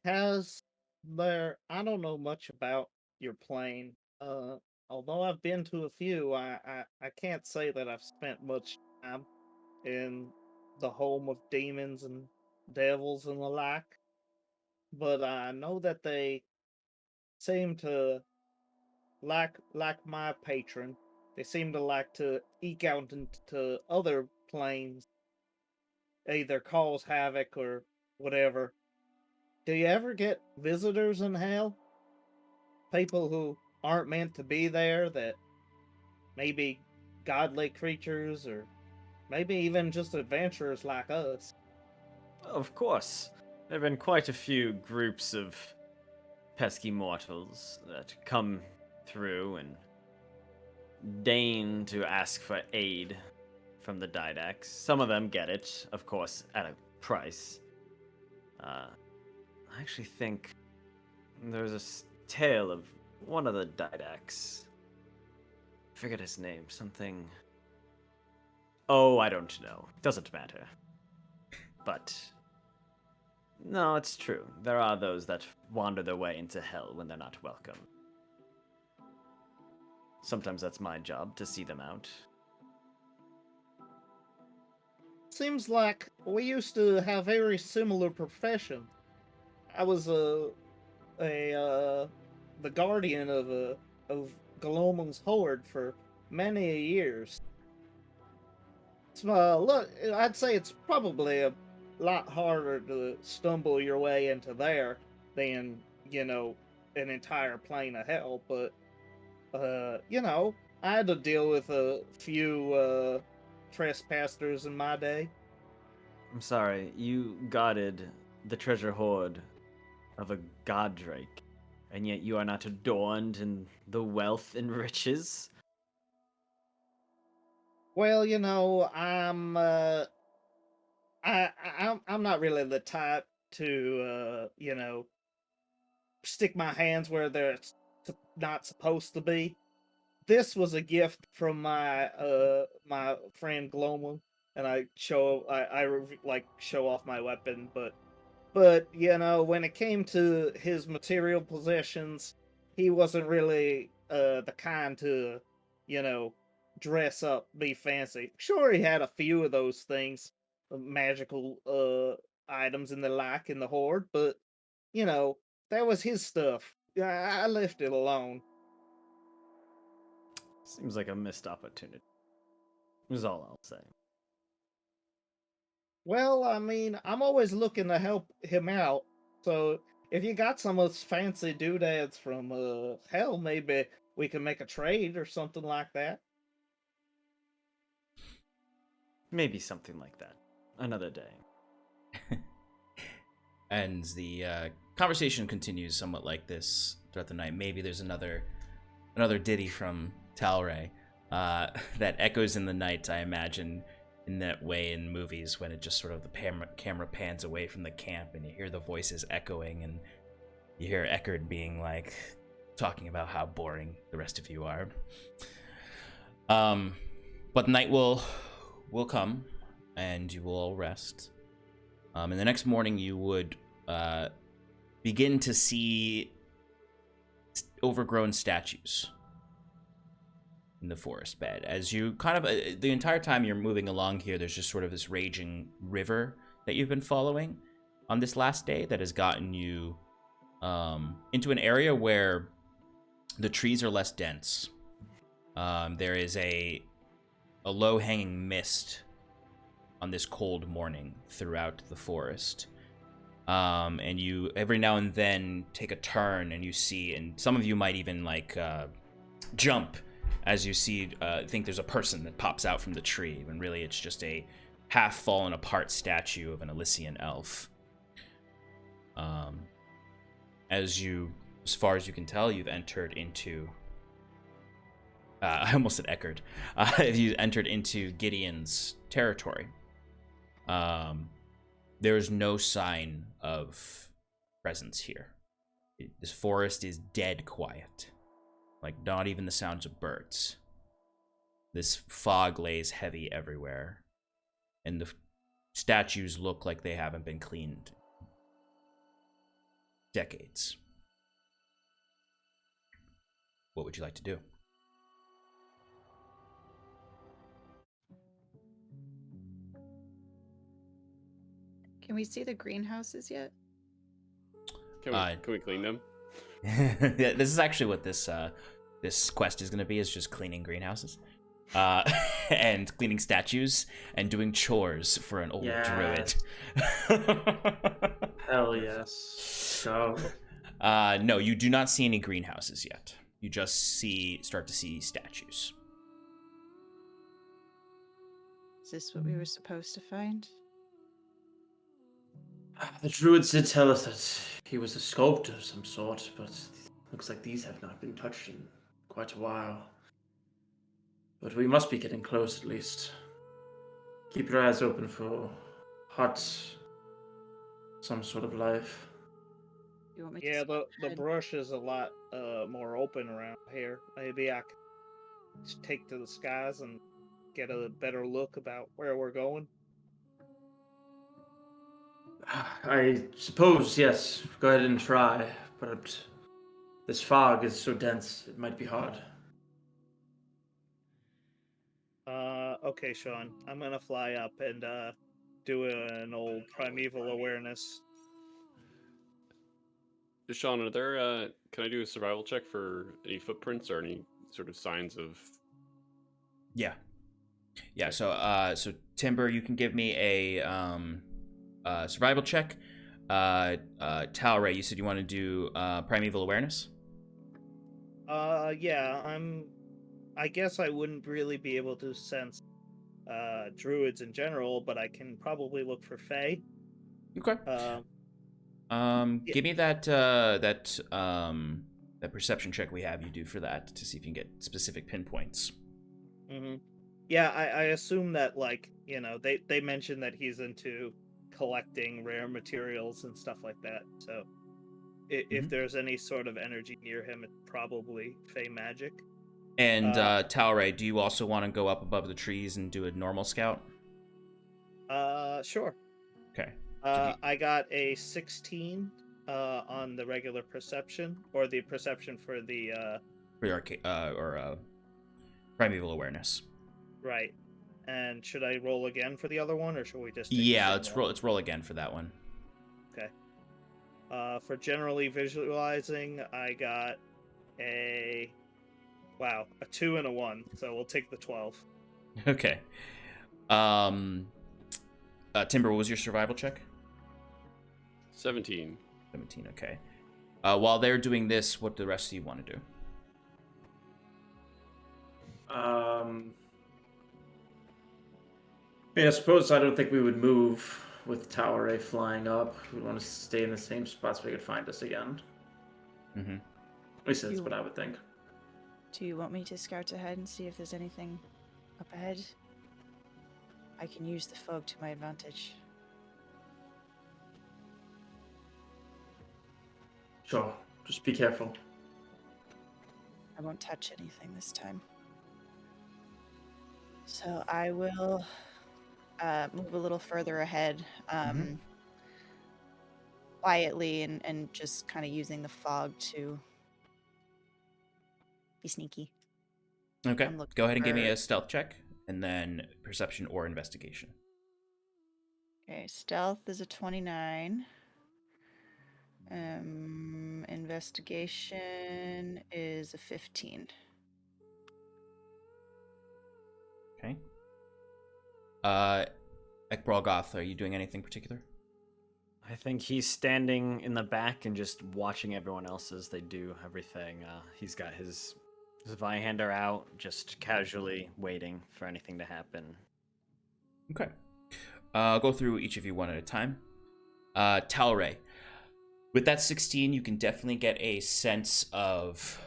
has there? I don't know much about your plane. Although I've been to a few, I can't say that I've spent much time in the home of demons and devils and the like. But I know that they seem to like my patron. They seem to like to eke out into other planes, either cause havoc or whatever. Do you ever get visitors in hell? People who aren't meant to be there, that maybe godly creatures or maybe even just adventurers like us? Of course. There have been quite a few groups of pesky mortals that come through and deign to ask for aid from the Didacs. Some of them get it, of course, at a price. I actually think there's a tale of one of the Didacs. I forget his name. Something. Oh, I don't know. Doesn't matter. But no, it's true. There are those that wander their way into hell when they're not welcome. Sometimes that's my job to see them out. Seems like we used to have very similar professions. I was the guardian of Galomon's horde for many years. Look, I'd say it's probably a lot harder to stumble your way into there than, an entire plane of hell, but, I had to deal with a few, trespassers in my day. I'm sorry, you guarded the treasure hoard of a god drake, and yet you are not adorned in the wealth and riches? Well, I'm not really the type to, stick my hands where they're not supposed to be. This was a gift from my friend Gloma, and I show off my weapon, but when it came to his material possessions, he wasn't really the kind to you know dress up, be fancy. Sure, he had a few of those things, magical items and the like in the horde, but that was his stuff. I left it alone. Seems like a missed opportunity. Is all I'll say. Well, I mean, I'm always looking to help him out. So if you got some of those fancy doodads from hell, maybe we can make a trade or something like that. Maybe something like that. Another day. And the conversation continues somewhat like this throughout the night. Maybe there's another ditty from Talray that echoes in the night, I imagine, in that way in movies when it just sort of the camera pans away from the camp and you hear the voices echoing and you hear Eckerd being like, talking about how boring the rest of you are. But night will come and you will all rest. And the next morning you would begin to see overgrown statues in the forest bed. As you kind of, the entire time you're moving along here, there's just sort of this raging river that you've been following on this last day that has gotten you into an area where the trees are less dense. There is a low-hanging mist on this cold morning throughout the forest. And you every now and then take a turn and you see, and some of you might even like jump as you see, think there's a person that pops out from the tree, when really it's just a half fallen apart statue of an Elysian elf. As far as you can tell, you've entered into I almost said Eckerd. You entered into Gideon's territory. There is no sign of presence here. This forest is dead quiet. Like, not even the sounds of birds. This fog lays heavy everywhere. And the statues look like they haven't been cleaned in decades. What would you like to do? Can we see the greenhouses yet? Can we clean them? Yeah, this is actually what this quest is going to be, is just cleaning greenhouses. And cleaning statues and doing chores for an old druid. Hell yes. Go. No, you do not see any greenhouses yet. You just start to see statues. Is this what we were supposed to find? The druids did tell us that he was a sculptor of some sort, but looks like these have not been touched in quite a while. But we must be getting close, at least. Keep your eyes open for some sort of life. You want me to Yeah, scout the ahead? brush is a lot more open around here. Maybe I could just take to the skies and get a better look about where we're going. I suppose, yes. Go ahead and try, but this fog is so dense, it might be hard. Okay, Sean. I'm gonna fly up and do an old primeval awareness. Sean, are there? Can I do a survival check for any footprints or any sort of signs of? Yeah. So Timber, you can give me a survival check. Talray, you said you want to do primeval awareness. Yeah. I guess I wouldn't really be able to sense druids in general, but I can probably look for fae. Okay. Yeah. Give me that that perception check we have you do for that to see if you can get specific pinpoints. Mm-hmm. Yeah, I assume that, like, you know, they mentioned that he's into collecting rare materials and stuff like that. So if there's any sort of energy near him, it's probably fey magic. And Talray, do you also want to go up above the trees and do a normal scout? Sure. Okay. I got a 16 on the regular perception, or the perception for the For your primeval awareness. right. And should I roll again for the other one, or should we just take Yeah, the same one? let's roll again for that one. Okay. For generally visualizing, I got a 2 and a 1. So we'll take the 12. Okay. Timber, what was your survival check? 17. 17. Okay. While they're doing this, what do the rest of you want to do? I suppose I don't think we would move with Tower A flying up. We want to stay in the same spots so we could find us again. Mm-hmm. At least that's what I would think. Do you want me to scout ahead and see if there's anything up ahead? I can use the fog to my advantage. Sure. Just be careful. I won't touch anything this time. So I will move a little further ahead, quietly, and just kind of using the fog to be sneaky. Okay. I'm looking Go ahead and give me for- a stealth check, and then perception or investigation. Okay, stealth is a 29. Investigation is a 15. Okay. Ekbralgoth, are you doing anything particular? I think he's standing in the back and just watching everyone else as they do everything. He's got his Vihander out, just casually waiting for anything to happen. Okay. I'll go through each of you one at a time. Talray. With that 16, you can definitely get a sense of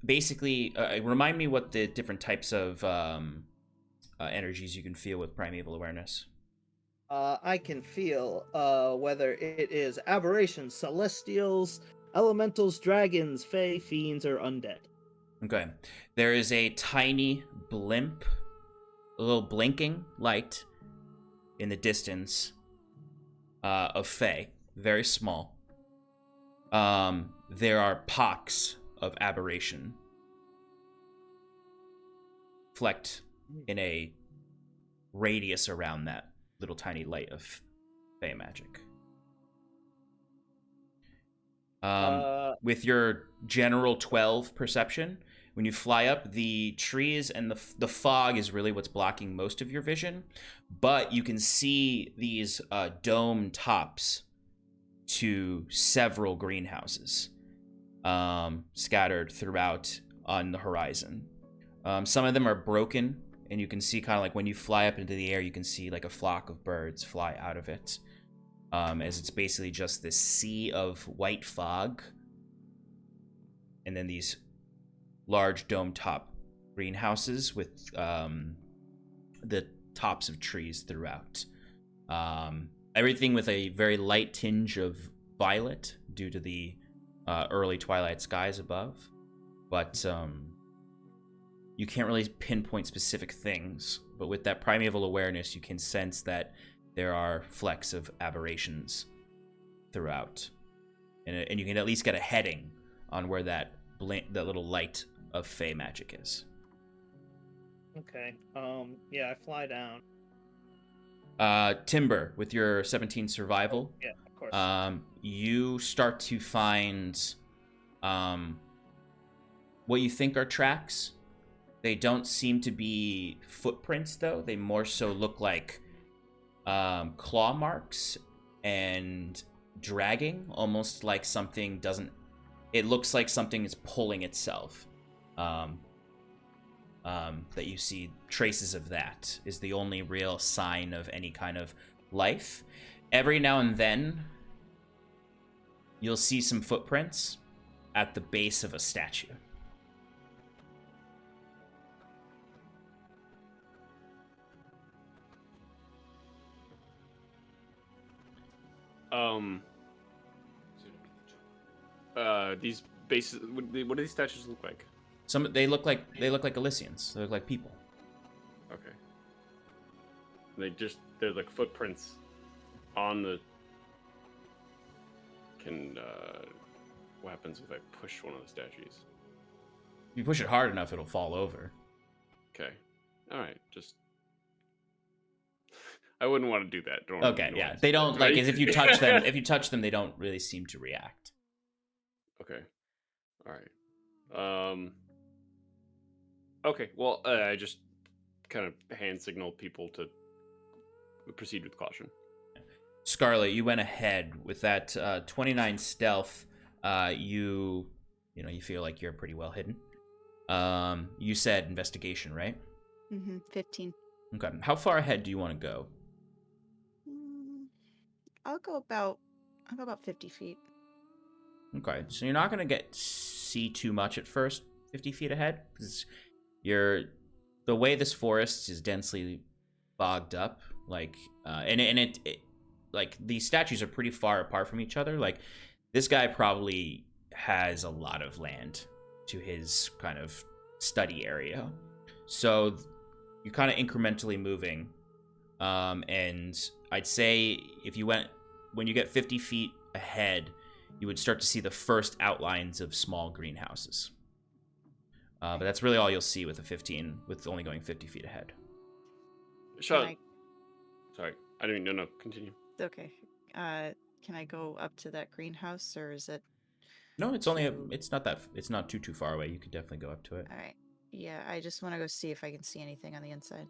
basically, remind me what the different types of energies you can feel with primeval awareness. I can feel whether it is aberrations, celestials, elementals, dragons, fae, fiends, or undead. Okay. There is a tiny blimp, a little blinking light in the distance of fae, very small. There are pocks of aberration flecked in a radius around that little tiny light of fae magic. With your general 12 perception, when you fly up, the trees and the fog is really what's blocking most of your vision, but you can see these dome tops to several greenhouses scattered throughout on the horizon. Some of them are broken, and you can see kind of like when you fly up into the air, you can see like a flock of birds fly out of it, as it's basically just this sea of white fog, and then these large dome top greenhouses with the tops of trees throughout. Everything with a very light tinge of violet due to the early twilight skies above, but you can't really pinpoint specific things. But with that primeval awareness, you can sense that there are flecks of aberrations throughout, and you can at least get a heading on where that little light of fey magic is. Okay. Yeah, I fly down. Timber, with your 17 survival, Yeah, of course. you start to find what you think are tracks. They don't seem to be footprints, though. They more so look like claw marks and dragging, almost like something doesn't... It looks like something is pulling itself. That you see traces of that is the only real sign of any kind of life. Every now and then, you'll see some footprints at the base of a statue. These bases. What do these statues look like? They look like Elysians. They look like people. Okay. They're like footprints on the. What happens if I push one of the statues? If you push it hard enough, it'll fall over. Okay. All right. Just. I wouldn't want to do that. Okay. Yeah. They don't like as if you touch them. If you touch them, they don't really seem to react. Okay. All right. Okay. Well, I just kind of hand signal people to proceed with caution. Scarlet, you went ahead with that 29 stealth. You feel like you're pretty well hidden. You said investigation, right? 15. Okay. How far ahead do you want to go? I'll go about 50 feet. Okay, so you're not gonna see too much at first, 50 feet ahead, because the way this forest is densely bogged up, like, and like these statues are pretty far apart from each other. Like, this guy probably has a lot of land to his kind of study area, so you're kind of incrementally moving, and I'd say when you get 50 feet ahead, you would start to see the first outlines of small greenhouses. But that's really all you'll see with a 15, with only going 50 feet ahead. Sorry, I didn't. No, continue. Okay. Can I go up to that greenhouse, or is it? No, it's not too far away. You could definitely go up to it. All right. Yeah, I just want to go see if I can see anything on the inside.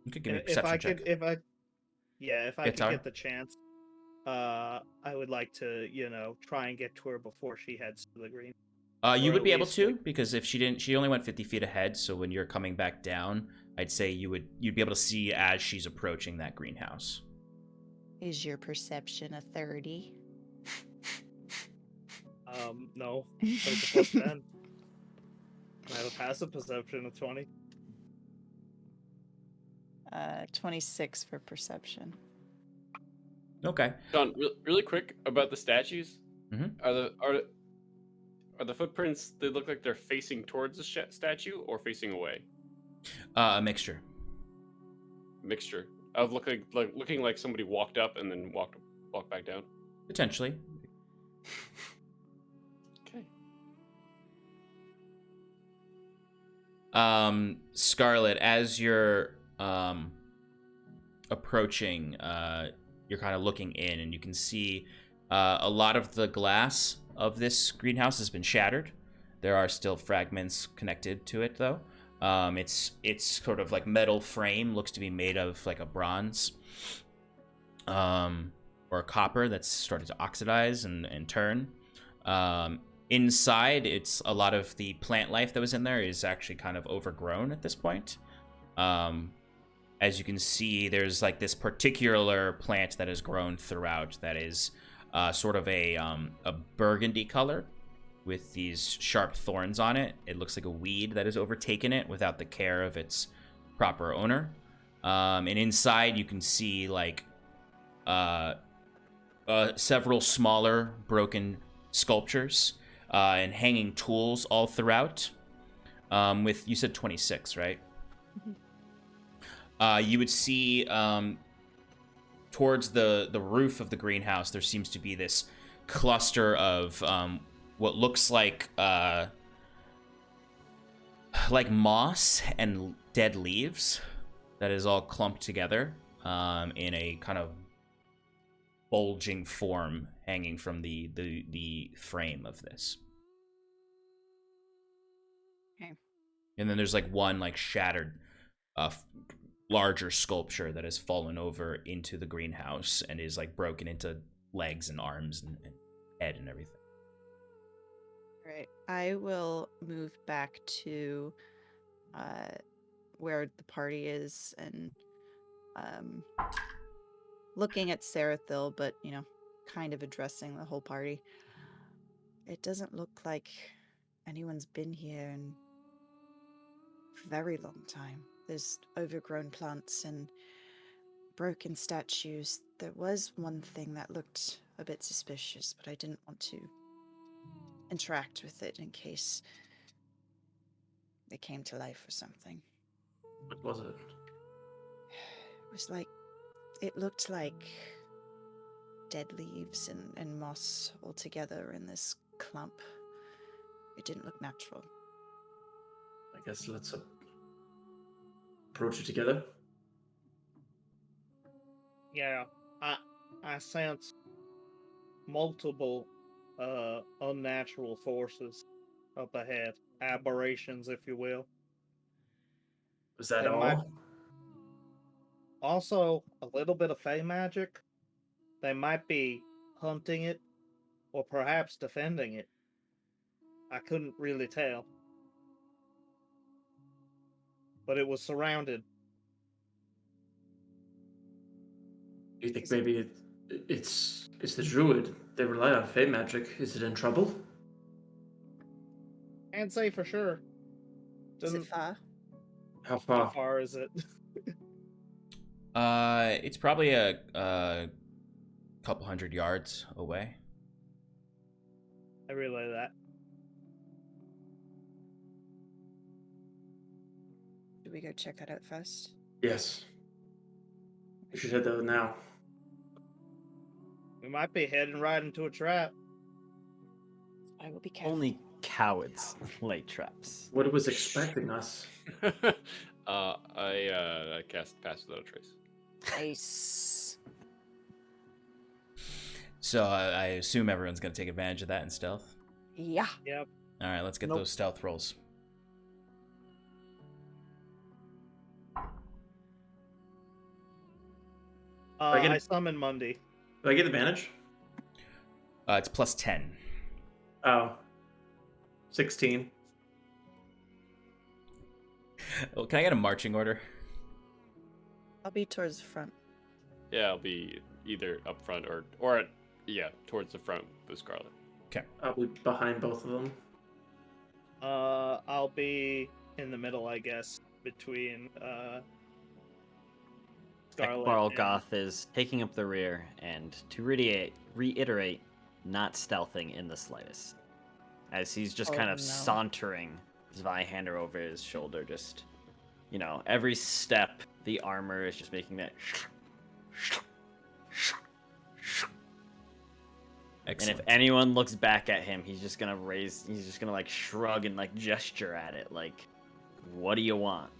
You could give me a perception check. If I could Tara? get the chance, I would like to, try and get to her before she heads to the green. You Or would at be able least, to, like- because if she only went 50 feet ahead, so when you're coming back down, I'd say you'd be able to see as she's approaching that greenhouse. Is your perception a 30? No. It's a plus 10. I have a passive perception of 20. 26 for perception. Okay. John, really quick about the statues. Mhm. Are the footprints? They look like they're facing towards the statue or facing away. A mixture. Mixture of looking like somebody walked up and then walked back down. Potentially. Okay. Scarlet, as you're approaching, you're kind of looking in, and you can see a lot of the glass of this greenhouse has been shattered. There are still fragments connected to it, though. It's sort of like metal frame, looks to be made of like a bronze or a copper that's started to oxidize and turn. Inside, it's a lot of the plant life that was in there is actually kind of overgrown at this point. As you can see, there's like this particular plant that has grown throughout that is sort of a burgundy color with these sharp thorns on it. It looks like a weed that has overtaken it without the care of its proper owner. And inside you can see like several smaller broken sculptures and hanging tools all throughout. With, you said 26, right? You would see towards the roof of the greenhouse, there seems to be this cluster of what looks like moss and dead leaves that is all clumped together in a kind of bulging form hanging from the frame of this. Okay. And then there's like one like shattered larger sculpture that has fallen over into the greenhouse and is like broken into legs and arms and head and everything. Right. I will move back to where the party is and looking at Sarathil, but kind of addressing the whole party. It doesn't look like anyone's been here in a very long time. There's overgrown plants and broken statues. There was one thing that looked a bit suspicious, but I didn't want to interact with it in case it came to life or something. What was it? It looked like dead leaves and moss all together in this clump. It didn't look natural. I guess let's approach it together. Yeah, I sense multiple unnatural forces up ahead, aberrations, if you will. Was that They all? might- Also, a little bit of fey magic. They might be hunting it, or perhaps defending it. I couldn't really tell. But it was surrounded. Do you think maybe it's the druid? They rely on fey magic. Is it in trouble? Can't say for sure. Is it Doesn't- far? How How far? far is it? It's probably a couple hundred yards away. I relay that. Should we go check that out first? Yes. We should head there now. We might be heading right into a trap. I will be careful. Only cowards lay traps. What was expecting us? I cast Pass Without a Trace. Nice. So I assume everyone's going to take advantage of that in stealth. Yeah. Yep. All right, let's get Nope. those stealth rolls. I get I it. summon Monday. Do I get advantage? It's plus 10. Oh. 16. Oh, can I get a marching order? I'll be towards the front. Yeah, I'll be either up front or towards the front with Scarlet. I'll be behind both of them. I'll be in the middle, I guess, between Scarlet and... Goth is taking up the rear, and to reiterate, not stealthing in the slightest. As he's just kind of no. sauntering Zweihander over his shoulder, just, every step, the armor is just making that. Excellent. And if anyone looks back at him, he's just gonna like shrug and like gesture at it, like, what do you want?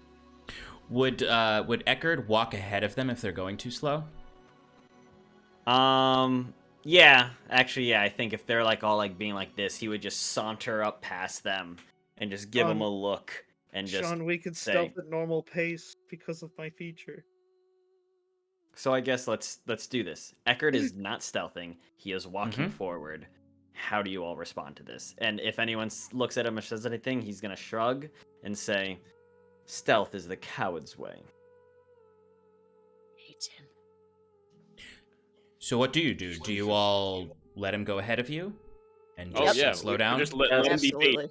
Would Eckerd walk ahead of them if they're going too slow? Yeah, actually, yeah, I think if they're like all like being like this, he would just saunter up past them and just give them a look and just Sean, we could say- stealth at normal pace because of my feature. So I guess let's do this. Eckerd is not stealthing. He is walking forward. How do you all respond to this? And if anyone looks at him or says anything, he's going to shrug and say, stealth is the coward's way. Hate him. So what do? Do you all let him go ahead of you? And Oh just yeah, slow we down? just let him be bait, Absolutely.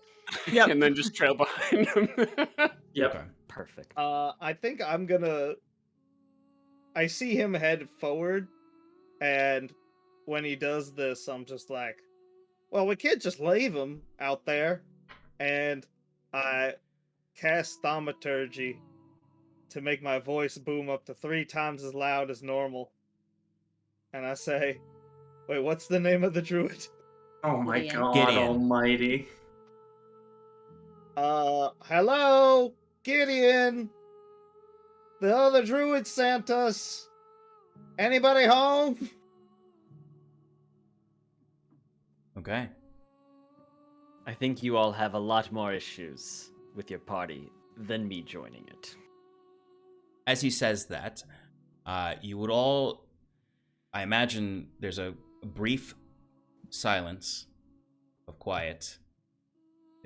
Yep. and then just trail behind him. Yep. Okay. Perfect. I think I'm gonna I see him head forward, and when he does this, I'm just like, well, we can't just leave him out there. And I cast Thaumaturgy to make my voice boom up to 3 times as loud as normal. And I say, wait, what's the name of the druid? Oh my Gideon. god Gideon. almighty. Hello, Gideon. The other druid sent us. Anybody home? Okay. I think you all have a lot more issues with your party than me joining it. As he says that, you would all, I imagine there's a brief silence of quiet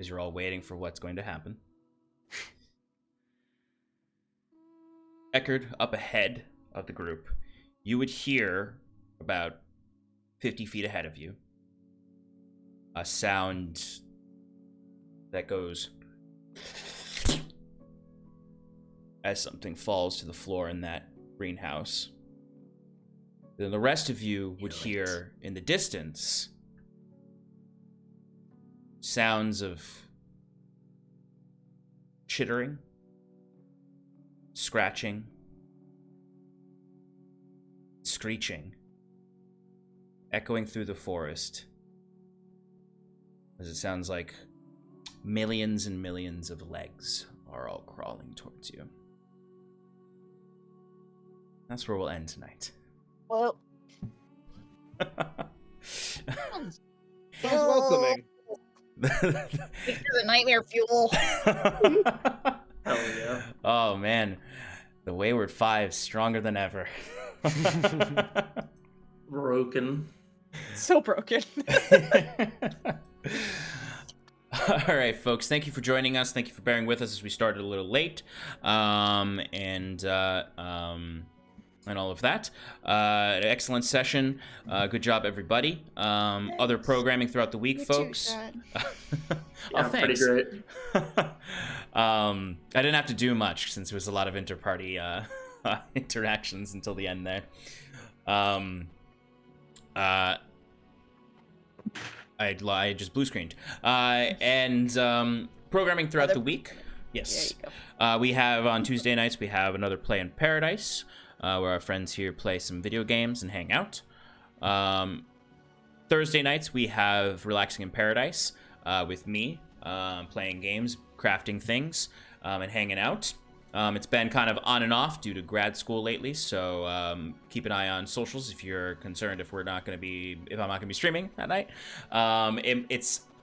as you're all waiting for what's going to happen. Eckerd, up ahead of the group, you would hear about 50 feet ahead of you a sound that goes as something falls to the floor in that greenhouse. Then the rest of you would hear in the distance sounds of chittering, scratching, screeching, echoing through the forest, as it sounds like millions and millions of legs are all crawling towards you. That's where we'll end tonight. Well, Sounds welcoming. thanks for the nightmare fuel. Hell yeah. Oh man, the Wayward Five stronger than ever. Broken. So broken. All right, folks. Thank you for joining us. Thank you for bearing with us as we started a little late, and all of that. An excellent session. Good job, everybody. Other programming throughout the week, You folks. too, Sean. Yeah, pretty thanks. great. I didn't have to do much since there was a lot of inter-party interactions until the end there. I just blue screened. And programming throughout the week. Yes. There you We have on Tuesday nights, we have another Play in Paradise, where our friends here play some video games and hang out. Thursday nights, we have Relaxing in Paradise with me, playing games, crafting things, and hanging out. It's been kind of on and off due to grad school lately, so keep an eye on socials if you're concerned if I'm not going to be streaming that night.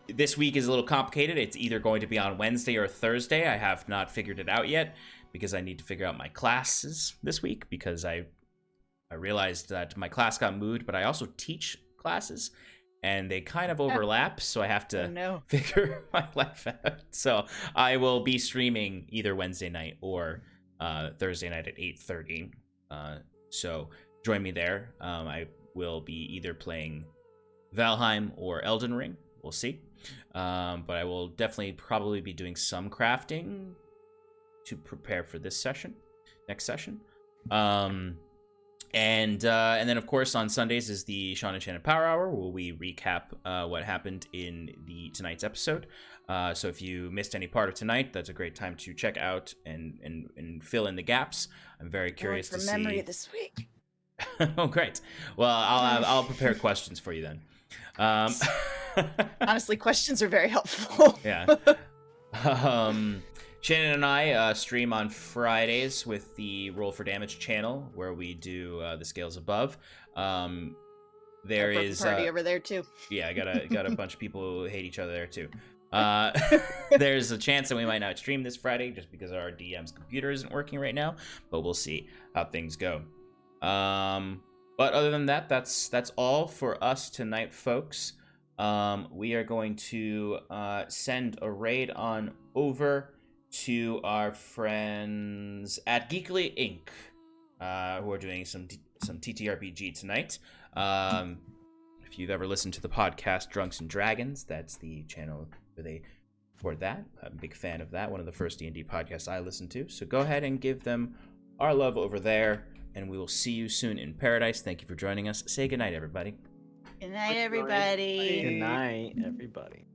This week is a little complicated. It's either going to be on Wednesday or Thursday. I have not figured it out yet because I need to figure out my classes this week because I realized that my class got moved, but I also teach classes and they kind of overlap, so I have to figure my life out. So I will be streaming either Wednesday night or Thursday night at 8:30. So join me there. I will be either playing Valheim or Elden Ring. We'll see. But I will definitely probably be doing some crafting to prepare for this session, next session. And then, of course, on Sundays is the Sean Enchanted Power Hour, where we recap what happened in tonight's episode. So if you missed any part of tonight, that's a great time to check out and fill in the gaps. I'm very curious to see. From memory this week. Oh, great. Well, I'll prepare questions for you then. Honestly, questions are very helpful. Yeah. Shannon and I stream on Fridays with the Roll for Damage channel, where we do the scales above. There is party over there too. Yeah, I got a bunch of people who hate each other there too. There's a chance that we might not stream this Friday just because our DM's computer isn't working right now, but we'll see how things go. But other than that, that's all for us tonight, folks. We are going to send a raid on over to our friends at Geekly Inc., who are doing some TTRPG tonight. If you've ever listened to the podcast Drunks and Dragons, that's the channel where they record that. I'm a big fan of that. One of the first D&D podcasts I listened to. So go ahead and give them our love over there. and we will see you soon in Paradise. Thank you for joining us. Say goodnight, everybody. Good night, Good night. everybody. Good night, everybody.